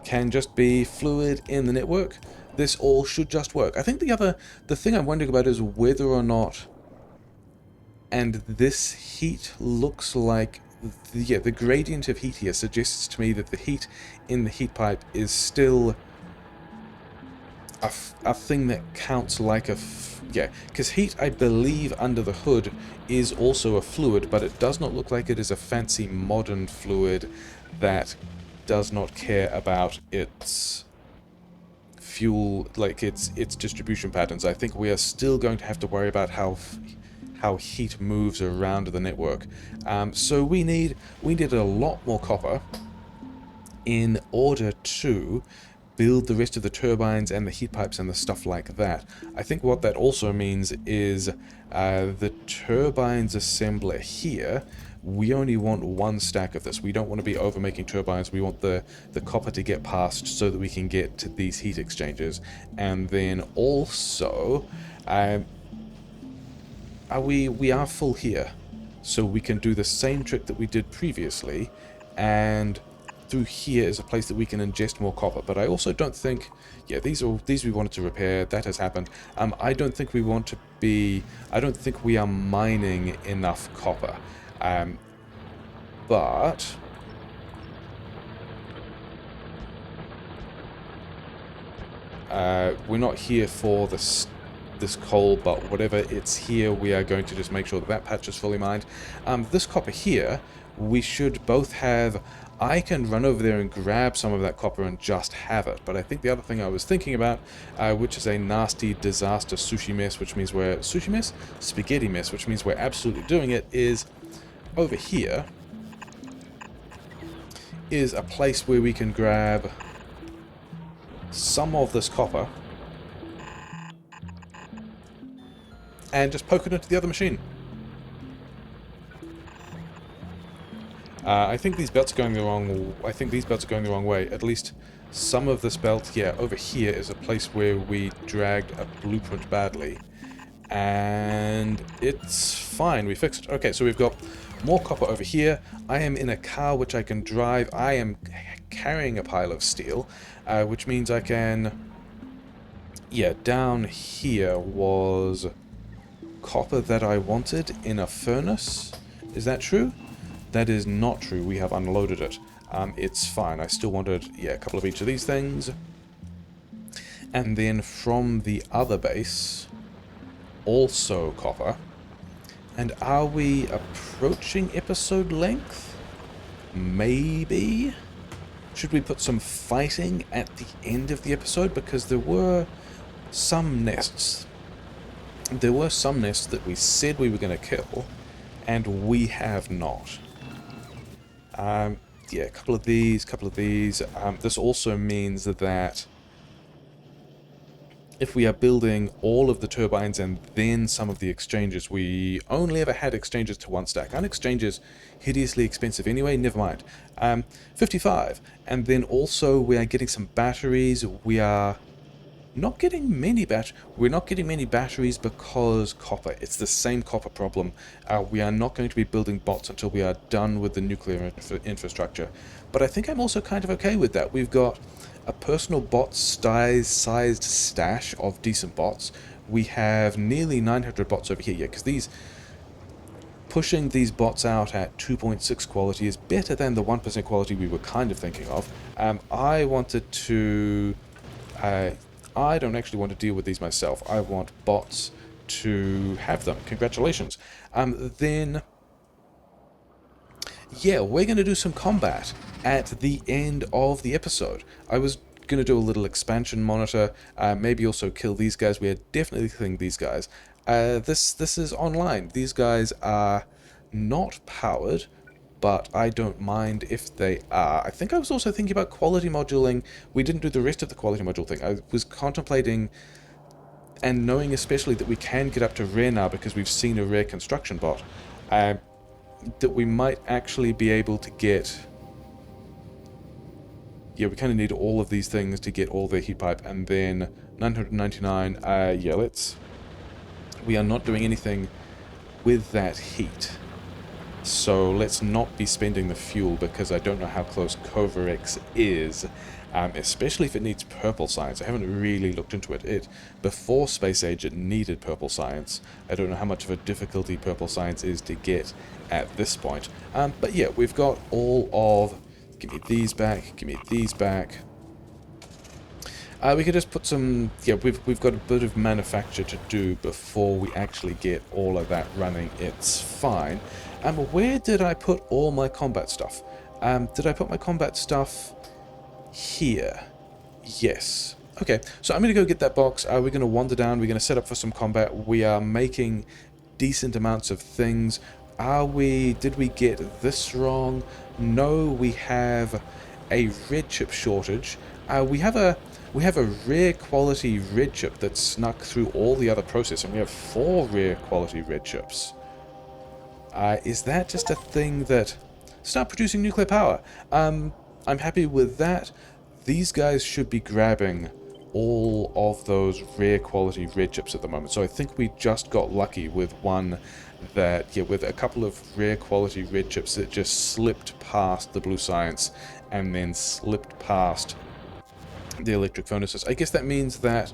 can just be fluid in the network. This all should just work. I think the thing I'm wondering about is whether or not, and this heat looks like, the gradient of heat here suggests to me that the heat in the heat pipe is still a thing that counts like a... yeah, because heat, I believe, under the hood is also a fluid, but it does not look like it is a fancy modern fluid that does not care about its fuel, like its distribution patterns. I think we are still going to have to worry about how heat moves around the network. So we need a lot more copper in order to build the rest of the turbines and the heat pipes and the stuff like that. I think what that also means is the turbines assembler here, we only want 1 stack of this. We don't want to be over making turbines. We want the copper to get past so that we can get to these heat exchangers. And then also, we are full here, so we can do the same trick that we did previously, and through here is a place that we can ingest more copper. But I also don't think... yeah, these we wanted to repair. That has happened. I don't think we want to be... I don't think we are mining enough copper. But... We're not here for this coal, but whatever it's here, we are going to just make sure that that patch is fully mined. This copper here, we should both have... I can run over there and grab some of that copper and just have it, but I think the other thing I was thinking about, which is a nasty disaster sushi mess, which means we're... Sushi mess? Spaghetti mess, which means we're absolutely doing it, is over here is a place where we can grab some of this copper and just poke it into the other machine. I think these belts are going the wrong... I think these belts are going the wrong way. At least some of this belt, yeah, over here is a place where we dragged a blueprint badly. And it's fine, we fixed it. Okay, so we've got more copper over here. I am in a car which I can drive. I am carrying a pile of steel, which means I can... Yeah, down here was copper that I wanted in a furnace. Is that true? That is not true. We have unloaded it. It's fine. I still wanted, yeah, a couple of each of these things. And then from the other base, also copper. And are we approaching episode length? Maybe? Should we put some fighting at the end of the episode? Because there were some nests. There were some nests that we said we were going to kill, and we have not. Yeah, a couple of these, this also means that if we are building all of the turbines and then some of the exchanges, we only ever had exchanges to one stack. An exchange is hideously expensive anyway, never mind. 55. And then also we are getting some batteries. We are not getting many batteries because copper. It's the same copper problem. We are not going to be building bots until we are done with the nuclear infrastructure. But I think I'm also kind of okay with that. We've got a personal bot sized stash of decent bots. We have nearly 900 bots over here, yeah, because these... Pushing these bots out at 2.6 quality is better than the 1% quality we were kind of thinking of. I wanted to... I don't actually want to deal with these myself. I want bots to have them. Congratulations. Then, yeah, we're going to do some combat at the end of the episode. I was going to do a little expansion monitor, maybe also kill these guys. We are definitely killing these guys. This is online. These guys are not powered, but I don't mind if they are. I think I was also thinking about quality moduling. We didn't do the rest of the quality module thing. I was contemplating, and knowing especially that we can get up to rare now because we've seen a rare construction bot, that we might actually be able to get... Yeah, we kind of need all of these things to get all the heat pipe, and then 999, yeah, let's... We are not doing anything with that heat. So let's not be spending the fuel because I don't know how close Covarex is, especially if it needs purple science. I haven't really looked into it. Before Space Age it needed purple science. I don't know how much of a difficulty purple science is to get at this point. But yeah, we've got all of... Give me these back, give me these back. We could just put some... Yeah, we've got a bit of manufacture to do before we actually get all of that running. It's fine. Where did I put all my combat stuff? Did I put my combat stuff here? Yes. Okay, so I'm going to go get that box. We're going to wander down. We're going to set up for some combat. We are making decent amounts of things. Did we get this wrong? No, we have a red chip shortage. We have a rare quality red chip that snuck through all the other processing. We have 4 rare quality red chips. Is that just a thing that... Start producing nuclear power. I'm happy with that. These guys should be grabbing all of those rare quality red chips at the moment. So I think we just got lucky with one that, yeah, with a couple of rare quality red chips that just slipped past the blue science and then slipped past the electric furnaces. I guess that means that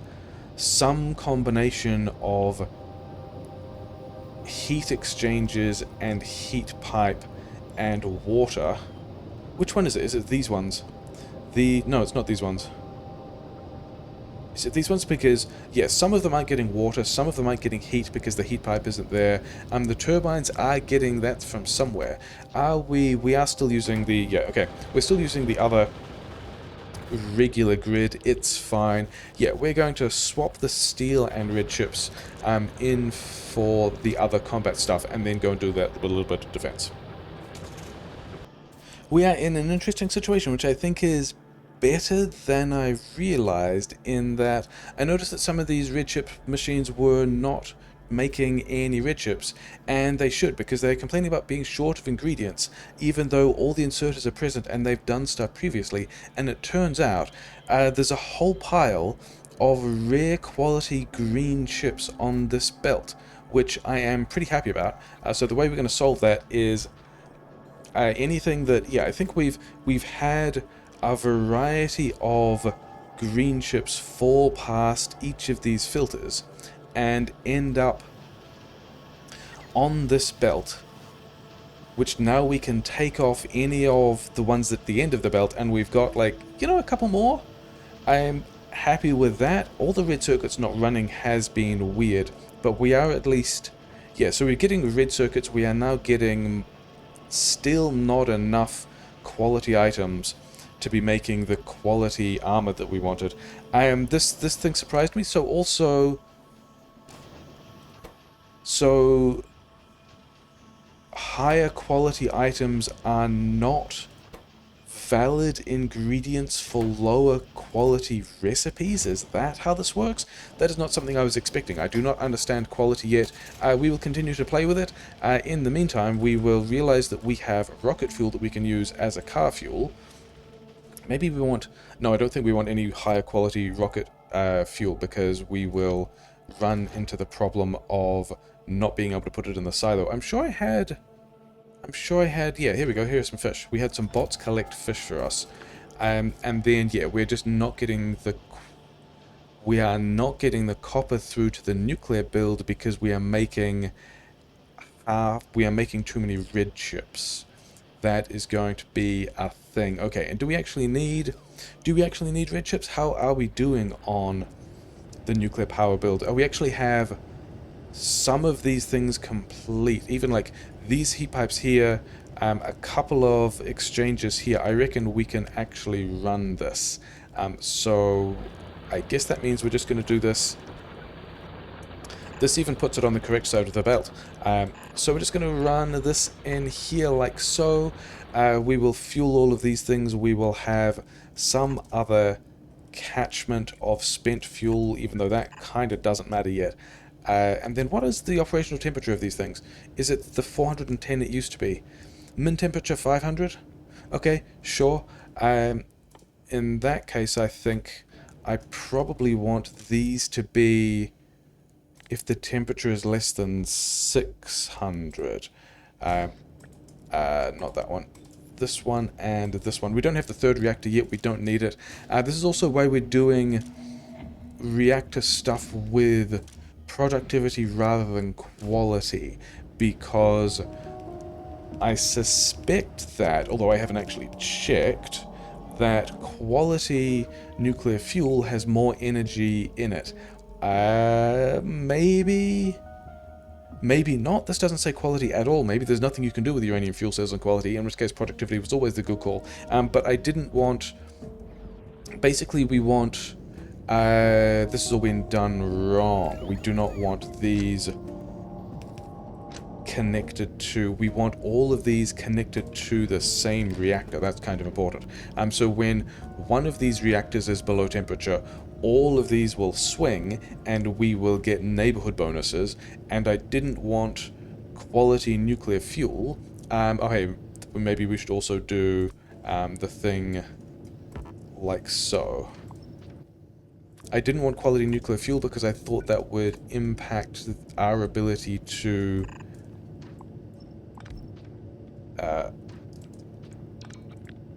some combination of heat exchangers and heat pipe and water. Which one is it? Is it these ones? No, it's not these ones. So these ones because, yes, some of them aren't getting water, some of them aren't getting heat because the heat pipe isn't there. The turbines are getting that from somewhere. Are we? We are still using the, yeah, okay. We're still using the other regular grid. It's fine. Yeah, we're going to swap the steel and red chips in for the other combat stuff and then go and do that with a little bit of defense. We are in an interesting situation, which I think is better than I realized, in that I noticed that some of these red chip machines were not making any red chips, and they should, because they're complaining about being short of ingredients, even though all the inserters are present and they've done stuff previously. And it turns out there's a whole pile of rare quality green chips on this belt, which I am pretty happy about. So the way we're going to solve that is anything that, yeah, I think we've had a variety of green chips fall past each of these filters and end up on this belt, which now we can take off any of the ones at the end of the belt, and we've got, like, you know, a couple more. I'm happy with that. All the red circuits not running has been weird, but we are at least, yeah, so we're getting red circuits. We are now getting still not enough quality items to be making the quality armor that we wanted. This thing surprised me. So higher quality items are not valid ingredients for lower quality recipes? Is that how this works? That is not something I was expecting. I do not understand quality yet. We will continue to play with it. In the meantime, we will realize that we have rocket fuel that we can use as a car fuel. Maybe we want... No, I don't think we want any higher quality rocket fuel, because we will run into the problem of not being able to put it in the silo. I'm sure I had, yeah, here we go, here's some fish. We had some bots collect fish for us. And then, yeah, we're just not getting the... We are not getting the copper through to the nuclear build because we are making too many red chips. That is going to be a thing. Okay, and do we actually need red chips? How are we doing on the nuclear power build? Oh, we actually have some of these things complete. Even like these heat pipes here, a couple of exchanges here. I reckon we can actually run this. So I guess that means we're just going to do this. This even puts it on the correct side of the belt. So we're just going to run this in here like so. We will fuel all of these things. We will have some other catchment of spent fuel, even though that kind of doesn't matter yet. And then what is the operational temperature of these things? Is it the 410 it used to be? Min temperature 500? Okay, sure. In that case, I think I probably want these to be... if the temperature is less than 600. Not that one. This one and this one. We don't have the third reactor yet. We don't need it. This is also why we're doing reactor stuff with productivity rather than quality, because I suspect that, although I haven't actually checked, that quality nuclear fuel has more energy in it. Maybe not. This doesn't say quality at all. Maybe there's nothing you can do with uranium fuel cells on quality, in which case productivity was always the good call. But I didn't want... Basically, we want... this has all been done wrong. We do not want these connected to... We want all of these connected to the same reactor. That's kind of important. So when one of these reactors is below temperature, all of these will swing, and we will get neighborhood bonuses. And I didn't want quality nuclear fuel. Okay, maybe we should also do the thing like so. I didn't want quality nuclear fuel because I thought that would impact our ability to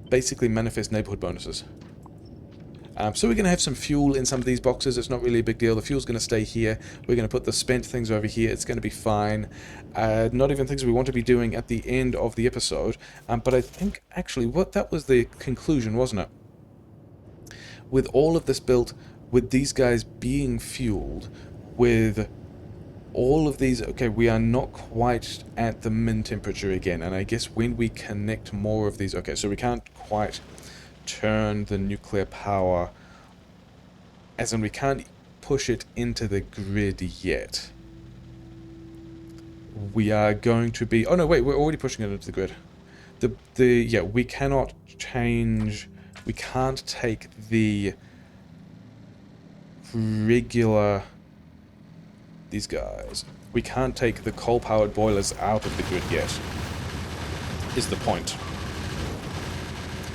basically manifest neighborhood bonuses. So we're going to have some fuel in some of these boxes. It's not really a big deal. The fuel's going to stay here. We're going to put the spent things over here. It's going to be fine. Not even things we want to be doing at the end of the episode. But I think, actually, that was the conclusion, wasn't it? With all of this built, with these guys being fueled, with all of these... Okay, we are not quite at the min temperature again, and I guess when we connect more of these... Okay, so we can't quite turn the nuclear power, as in we can't push it into the grid yet. We are going to be... Oh no, wait, we're already pushing it into the grid. Yeah, we cannot change... We can't take the regular... These guys. We can't take the coal-powered boilers out of the grid yet, is the point.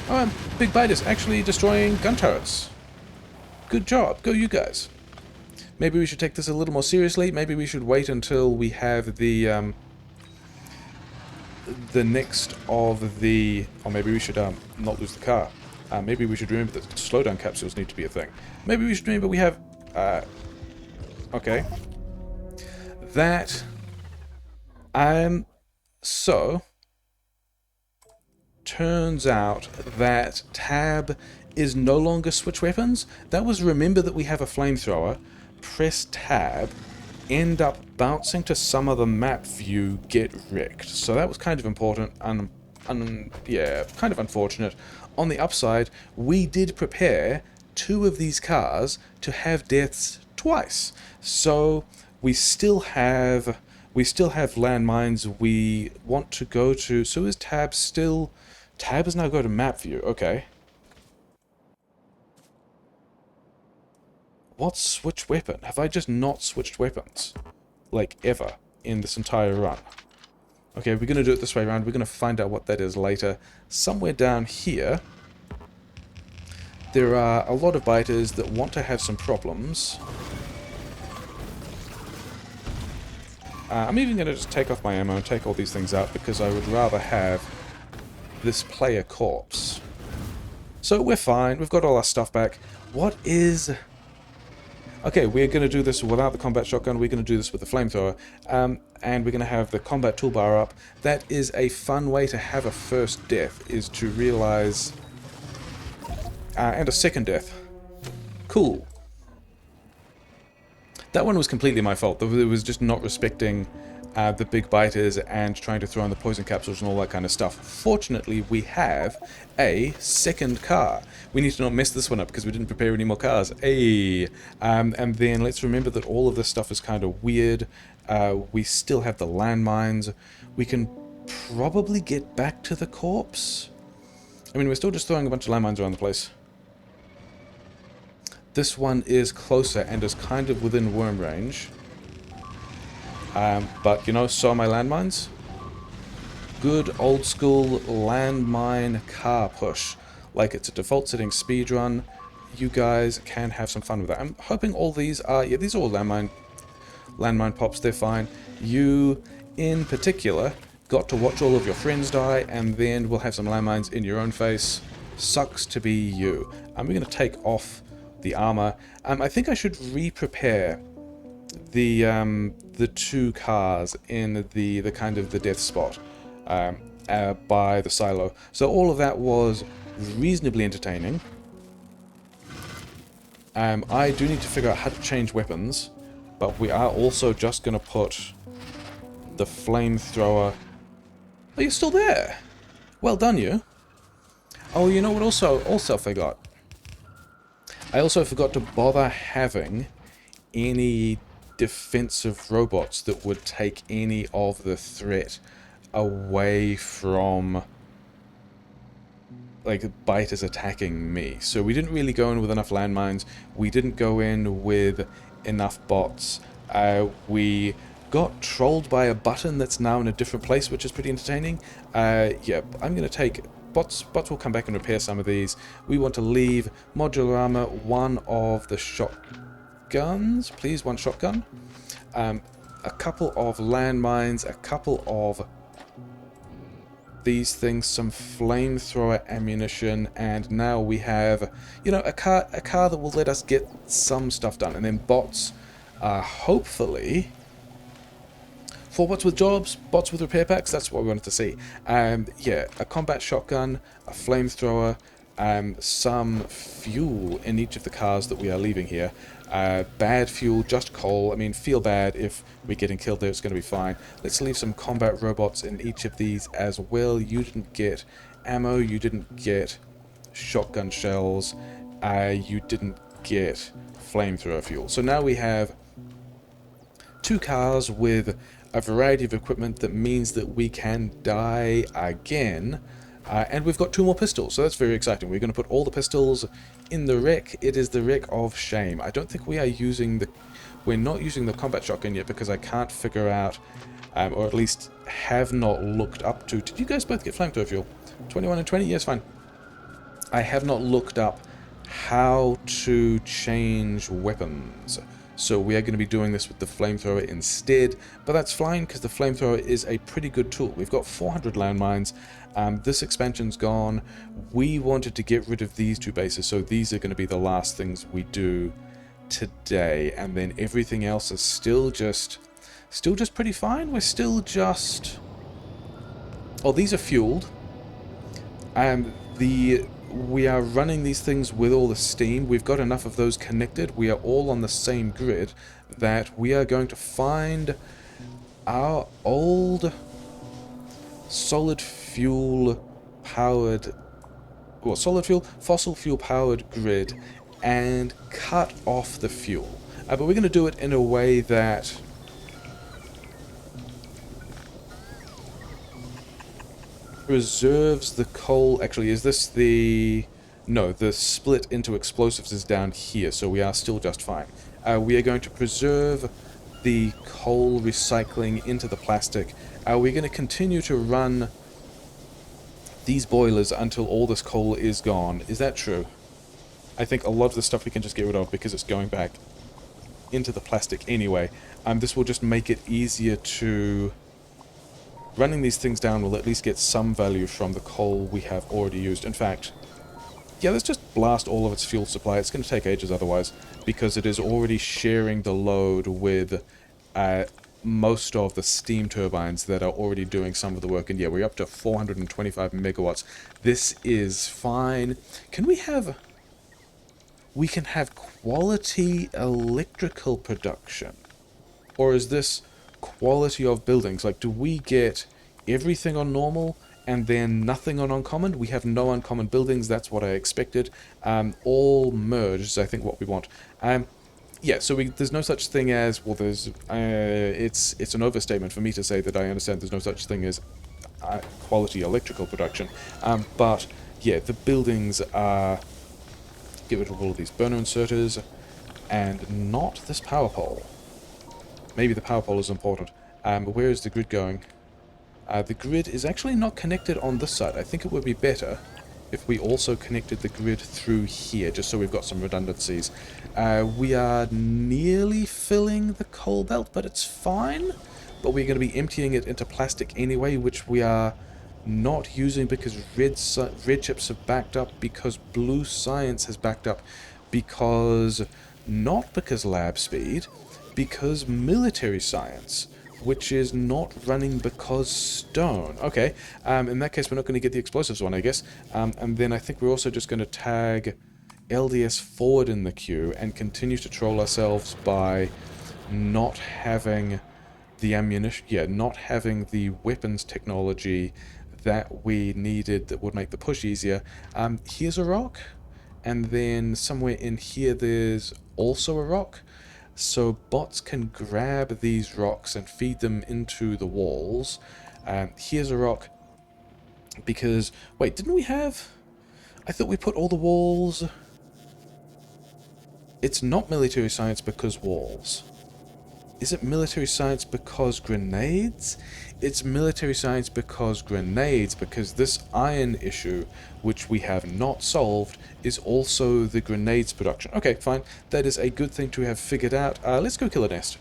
Oh, Big Bite is actually destroying gun turrets. Good job. Go you guys. Maybe we should take this a little more seriously. Maybe we should wait until we have the next of the... Or maybe we should not lose the car. Maybe we should remember that slowdown capsules need to be a thing. Maybe we should remember we have... okay. That... So... Turns out that tab is no longer switch weapons. That was remember that we have a flamethrower, press tab, end up bouncing to some other map view, get wrecked. So that was kind of important, yeah, kind of unfortunate. On the upside, we did prepare 2 of these cars to have deaths twice. So we still have landmines we want to go to. So is tab still... Tab is now go to map view, okay. What's switch weapon? Have I just not switched weapons? Like, ever, in this entire run? Okay, we're going to do it this way around. We're going to find out what that is later. Somewhere down here, there are a lot of biters that want to have some problems. I'm even going to just take off my ammo and take all these things out, because I would rather have this player corpse. So we're fine. We've got all our stuff back. What is... Okay, we're going to do this without the combat shotgun. We're going to do this with the flamethrower. And we're going to have the combat toolbar up. That is a fun way to have a first death, is to realize... and a second death. Cool. That one was completely my fault. It was just not respecting the big biters and trying to throw in the poison capsules and all that kind of stuff. Fortunately, we have a second car. We need to not mess this one up because we didn't prepare any more cars. Hey, and then let's remember that all of this stuff is kind of weird. We still have the landmines. We can probably get back to the corpse. I mean, we're still just throwing a bunch of landmines around the place. This one is closer and is kind of within worm range. But, you know, so are my landmines. Good old school landmine car push. Like it's a default setting speedrun. You guys can have some fun with that. I'm hoping all these are... Yeah, these are all landmine pops. They're fine. You, in particular, got to watch all of your friends die, and then we'll have some landmines in your own face. Sucks to be you. We're going to take off the armor. I think I should re-prepare the 2 cars in the kind of the death spot by the silo. So all of that was reasonably entertaining. I do need to figure out how to change weapons, but we are also just going to put the flamethrower... Oh, you're still there! Well done, you. Oh, you know what also I forgot? I also forgot to bother having any defensive robots that would take any of the threat away from, like, biters attacking me. So we didn't really go in with enough landmines. We didn't go in with enough bots. We got trolled by a button that's now in a different place, which is pretty entertaining. Yeah, I'm going to take... Bots will come back and repair some of these. We want to leave modular armor, 1 of the shotguns. Please, 1 shotgun. A couple of landmines, a couple of these things, some flamethrower ammunition, and now we have, you know, a car that will let us get some stuff done. And then bots, hopefully... For bots with jobs, bots with repair packs, that's what we wanted to see. Yeah, a combat shotgun, a flamethrower, some fuel in each of the cars that we are leaving here. Bad fuel, just coal. I mean, feel bad if we're getting killed there, it's going to be fine. Let's leave some combat robots in each of these as well. You didn't get ammo, you didn't get shotgun shells, you didn't get flamethrower fuel. So now we have 2 cars with a variety of equipment that means that we can die again. And we've got 2 more pistols, so that's very exciting. We're going to put all the pistols in the wreck. It is the wreck of shame. I don't think we are using the... We're not using the combat shotgun yet because I can't figure out, or at least have not looked up to... Did you guys both get flamethrower fuel? 21 and 20? Yes, fine. I have not looked up how to change weapons. So we are going to be doing this with the flamethrower instead, but that's fine because the flamethrower is a pretty good tool. We've got 400 landmines. This expansion's gone. We wanted to get rid of these 2 bases, so these are going to be the last things we do today, and then everything else is still just pretty fine. We're still just... Oh, these are fueled. We are running these things with all the steam. We've got enough of those connected. We are all on the same grid that we are going to find our old fossil fuel powered grid and cut off the fuel. But we're going to do it in a way that preserves the coal. Actually, is this the... No, the split into explosives is down here, so we are still just fine. We are going to preserve the coal recycling into the plastic. We're going to continue to run these boilers until all this coal is gone. Is that true? I think a lot of the stuff we can just get rid of because it's going back into the plastic anyway. This will just make it easier to... Running these things down will at least get some value from the coal we have already used. In fact, yeah, let's just blast all of its fuel supply. It's going to take ages otherwise, because it is already sharing the load with most of the steam turbines that are already doing some of the work. And yeah, we're up to 425 megawatts. This is fine. Can we have... We can have quality electrical production. Or is this quality of buildings? Like, do we get everything on normal and then nothing on uncommon? We have no uncommon buildings. That's what I expected. All merged is, I think, what we want. Yeah, so there's no such thing as... Well, there's... it's an overstatement for me to say that I understand there's no such thing as quality electrical production. But, yeah, the buildings are... Get rid of all of these burner inserters. And not this power pole. Maybe the power pole is important. But where is the grid going? The grid is actually not connected on this side. I think it would be better if we also connected the grid through here, just so we've got some redundancies. We are nearly filling the coal belt, but it's fine. But we're going to be emptying it into plastic anyway, which we are not using because red chips have backed up, because blue science has backed up, because... Not because lab speed, because military science, which is not running because stone. Okay, in that case we're not going to get the explosives one, I guess. And then I think we're also just going to tag LDS forward in the queue and continue to troll ourselves by not having the ammunition, not having the weapons technology that we needed that would make the push easier. Here's a rock, and then somewhere in here there's also a rock. So bots can grab these rocks and feed them into the walls. Here's a rock, because... Wait, didn't we have... I thought we put all the walls... It's not military science because walls. Is it military science because grenades? It's military science because grenades, because this iron issue, which we have not solved, is also the grenades production. Okay, fine. That is a good thing to have figured out. Let's go kill a nest.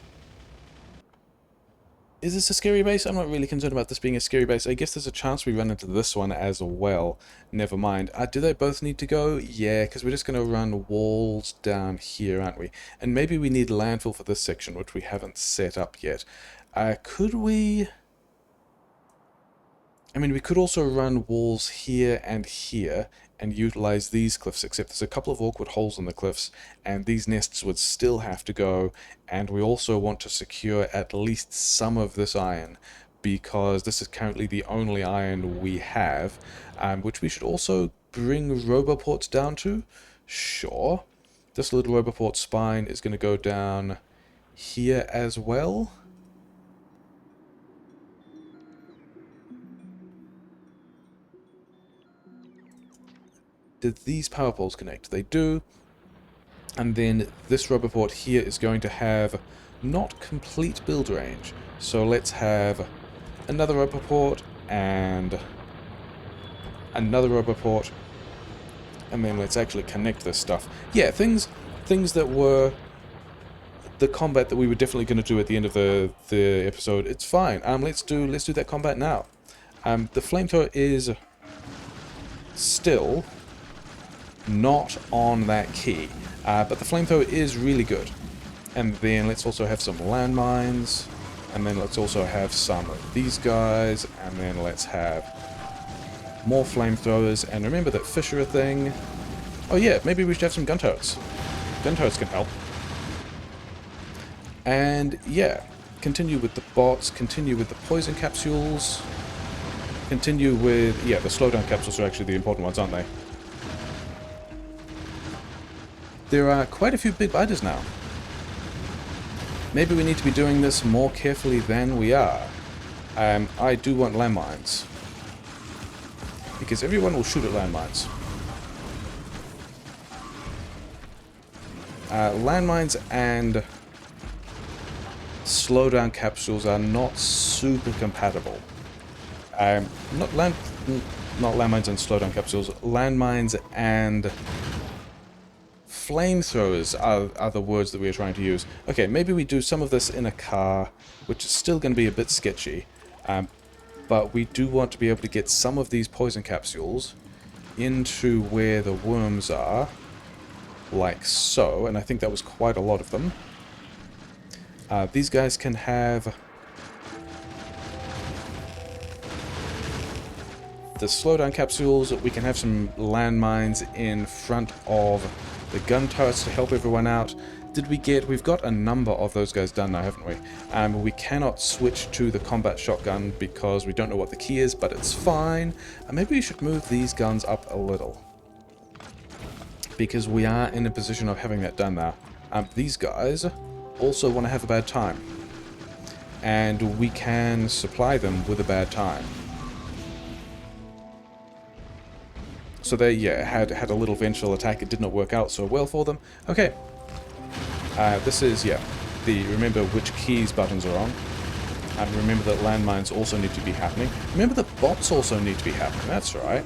Is this a scary base? I'm not really concerned about this being a scary base. I guess there's a chance we run into this one as well. Never mind. Do they both need to go? Yeah, because we're just going to run walls down here, aren't we? And maybe we need landfill for this section, which we haven't set up yet. Could we... I mean, we could also run walls here and here, and utilize these cliffs, except there's a couple of awkward holes in the cliffs, and these nests would still have to go, and we also want to secure at least some of this iron, because this is currently the only iron we have, which we should also bring Roboports down to. Sure. This little Roboport spine is going to go down here as well. Did these power poles connect? They do. And then this Roboport here is going to have not complete build range. So let's have another Roboport and another Roboport. And then let's actually connect this stuff. Yeah, things that were the combat that we were definitely going to do at the end of the episode. It's fine. Let's do that combat now. The flamethrower is still not on that key, but the flamethrower is really good. And then let's also have some landmines, and then let's also have some of these guys, and then let's have more flamethrowers. And remember that fish are a thing. Oh yeah, maybe we should have some gun turrets. Gun turrets can help. And yeah, continue with the bots, continue with the poison capsules, continue with, yeah, the slowdown capsules are actually the important ones, aren't they? There are quite a few big biters now. Maybe we need to be doing this more carefully than we are. I do want landmines, because everyone will shoot at landmines. Landmines and slowdown capsules are not super compatible. Not landmines and slowdown capsules. Landmines and flamethrowers are the words that we are trying to use. Okay, maybe we do some of this in a car, which is still going to be a bit sketchy. But we do want to be able to get some of these poison capsules into where the worms are, like so. And I think that was quite a lot of them. These guys can have the slowdown capsules. We can have some landmines in front of the gun turrets to help everyone out. We've got a number of those guys done now, haven't we? We cannot switch to the combat shotgun because we don't know what the key is, but it's fine. Maybe we should move these guns up a little, because we are in a position of having that done now. These guys also want to have a bad time, and we can supply them with a bad time. So they, yeah, had a little vengeful attack. It did not work out so well for them. Okay. This is, yeah, remember which keys buttons are on. And remember that landmines also need to be happening. Remember that bots also need to be happening. That's right.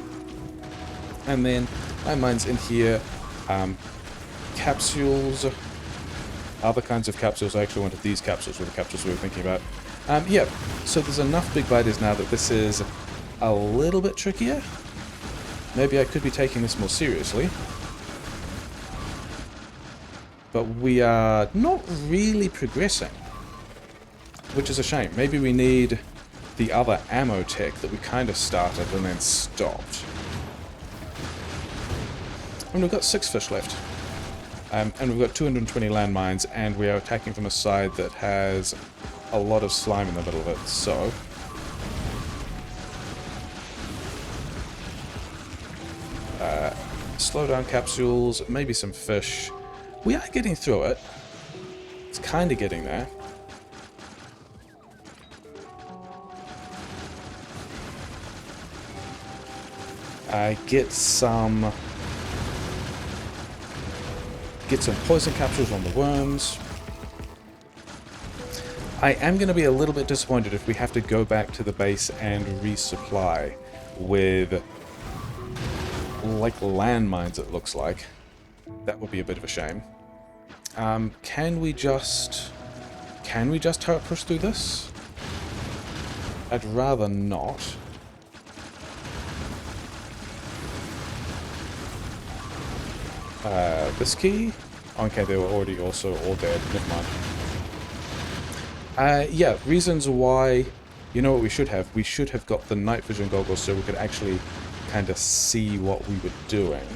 And then landmines in here. Capsules. Other kinds of capsules. I actually wanted these capsules were the capsules we were thinking about. Yeah, so there's enough big biters now that this is a little bit trickier. Maybe I could be taking this more seriously. But we are not really progressing, which is a shame. Maybe we need the other ammo tech that we kind of started and then stopped. And we've got 6 fish left. And we've got 220 landmines, and we are attacking from a side that has a lot of slime in the middle of it, so slowdown capsules, maybe some fish. We are getting through it. It's kind of getting there. Get some poison capsules on the worms. I am going to be a little bit disappointed if we have to go back to the base and resupply with, like, landmines, it looks like. That would be a bit of a shame. Can we just turret push through this? I'd rather not. This key? Okay, they were already also all dead. Never mind. Yeah, reasons why. You know what we should have? We should have got the night vision goggles so we could actually kind of see what we were doing.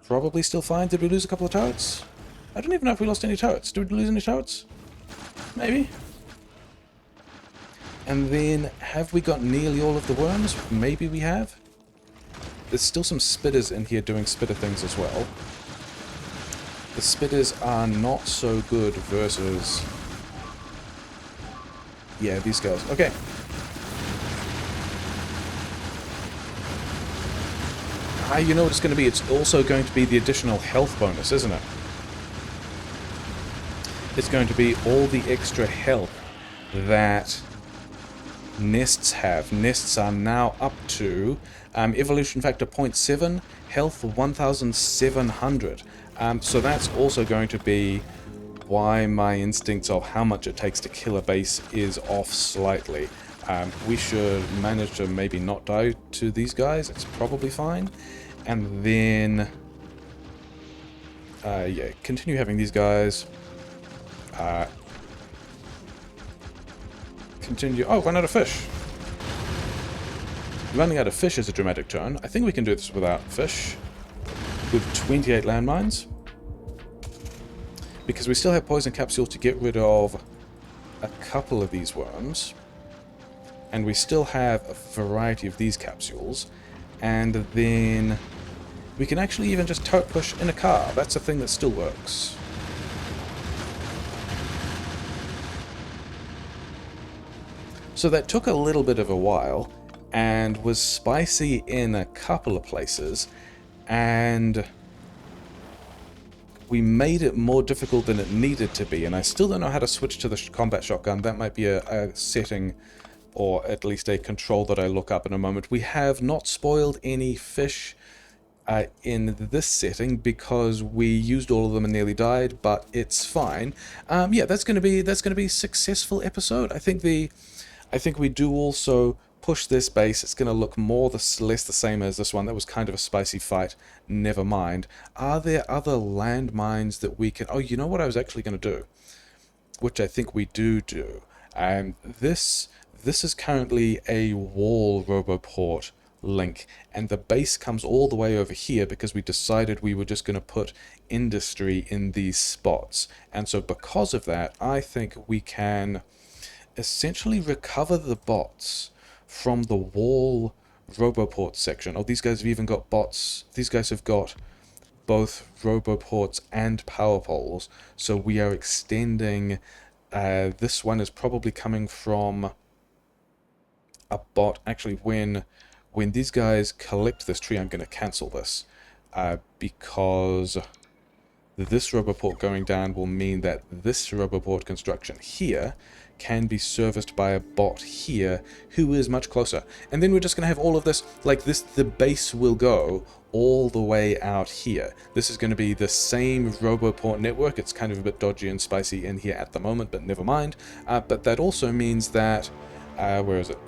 Probably still fine. Did we lose a couple of turrets? I don't even know if we lost any turrets. Did we lose any turrets? Maybe. And then, have we got nearly all of the worms? Maybe we have. There's still some spitters in here doing spitter things as well. The spitters are not so good versus... yeah, these guys. Okay. You know what it's going to be? It's also going to be the additional health bonus, isn't it? It's going to be all the extra health that nests have. Nests are now up to evolution factor 0.7, health 1,700. So that's also going to be why my instincts of how much it takes to kill a base is off slightly. We should manage to maybe not die to these guys. It's probably fine. And then, yeah, continue having these guys. Continue. Oh, run out of fish. Running out of fish is a dramatic turn. I think we can do this without fish. With 28 landmines. Because we still have poison capsules to get rid of a couple of these worms. And we still have a variety of these capsules. And then we can actually even just turret push in a car. That's a thing that still works. So that took a little bit of a while and was spicy in a couple of places, and we made it more difficult than it needed to be, and I still don't know how to switch to the combat shotgun. That might be a setting, or at least a control that I look up in a moment. We have not spoiled any fish in this setting because we used all of them and nearly died, but it's fine. Yeah, that's gonna be a successful episode. I think we do also push this base. It's gonna look less the same as this one. That was kind of a spicy fight. Never mind. Are there other landmines that we can? Oh, you know what I was actually gonna do, which I think we do. This is currently a wall roboport link, and the base comes all the way over here because we decided we were just going to put industry in these spots. And so because of that, I think we can essentially recover the bots from the wall roboport section. Oh, these guys have even got bots. These guys have got both roboports and power poles, so we are extending. This one is probably coming from a bot. Actually, when these guys collect this tree, I'm going to cancel this because this roboport going down will mean that this roboport construction here can be serviced by a bot here who is much closer. And then we're just going to have all of this, like this, the base will go all the way out here. This is going to be the same roboport network. It's kind of a bit dodgy and spicy in here at the moment, but never mind. But that also means that, where is it?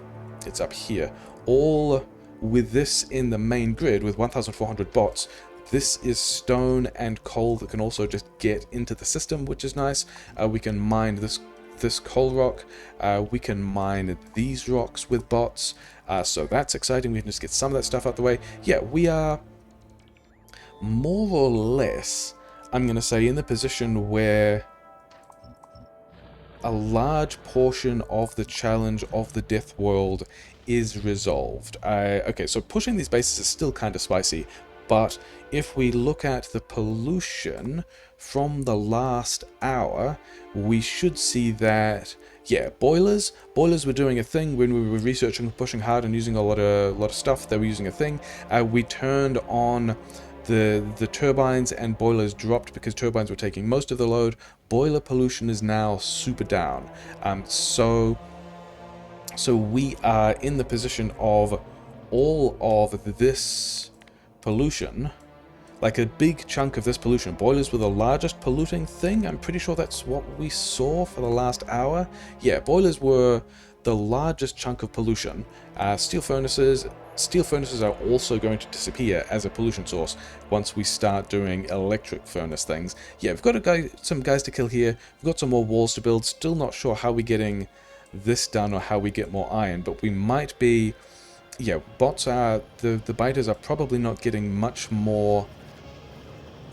It's up here. All with this in the main grid with 1,400 bots, this is stone and coal that can also just get into the system, which is nice. We can mine this coal rock. We can mine these rocks with bots. So that's exciting. We can just get some of that stuff out the way. Yeah, we are more or less, I'm going to say, in the position where a large portion of the challenge of the Deathworld is resolved. Okay, so pushing these bases is still kind of spicy, but if we look at the pollution from the last hour, we should see that, yeah, boilers were doing a thing when we were researching, pushing hard and using a lot of stuff. They were using a thing. We turned on the turbines and boilers dropped because turbines were taking most of the load. Boiler pollution is now super down. So we are in the position of all of this pollution, like a big chunk of this pollution. Boilers were the largest polluting thing. I'm pretty sure that's what we saw for the last hour. Yeah, boilers were the largest chunk of pollution. Steel furnaces are also going to disappear as a pollution source once we start doing electric furnace things. Yeah, we've got some guys to kill here. We've got some more walls to build. Still not sure how we're getting this done or how we get more iron, but we might be... Yeah, bots are... The biters are probably not getting much more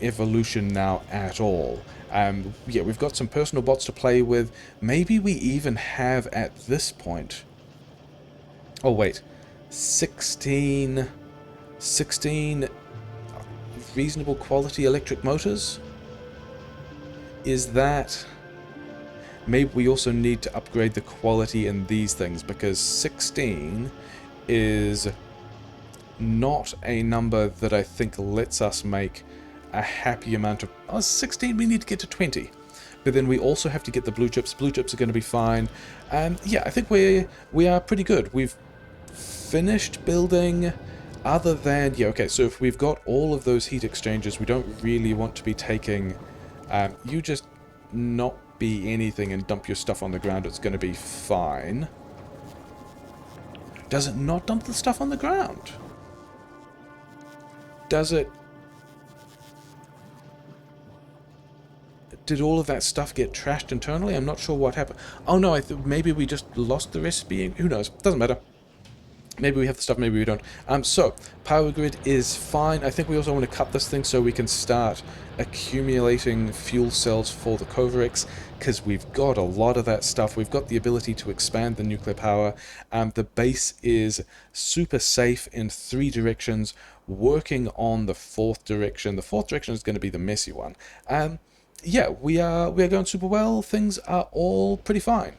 evolution now at all. Yeah, we've got some personal bots to play with. Maybe we even have at this point... Oh, wait. 16 reasonable quality electric motors? Is that... Maybe we also need to upgrade the quality in these things, because 16 is not a number that I think lets us make a happy amount of... Oh, 16, we need to get to 20. But then we also have to get the blue chips. Blue chips are going to be fine. And yeah, I think we are pretty good. We've finished building... Other than... Yeah, okay, so if we've got all of those heat exchangers, we don't really want to be taking... you just not be anything and dump your stuff on the ground. It's going to be fine. Does it not dump the stuff on the ground? Does it... Did all of that stuff get trashed internally? I'm not sure what happened. Oh no, maybe we just lost the recipe. Who knows? Doesn't matter. Maybe we have the stuff, maybe we don't. So, power grid is fine. I think we also want to cut this thing so we can start accumulating fuel cells for the Coverix, because we've got a lot of that stuff. We've got the ability to expand the nuclear power. The base is super safe in 3 directions, working on the 4th direction. The 4th direction is going to be the messy one. Yeah, we are going super well. Things are all pretty fine.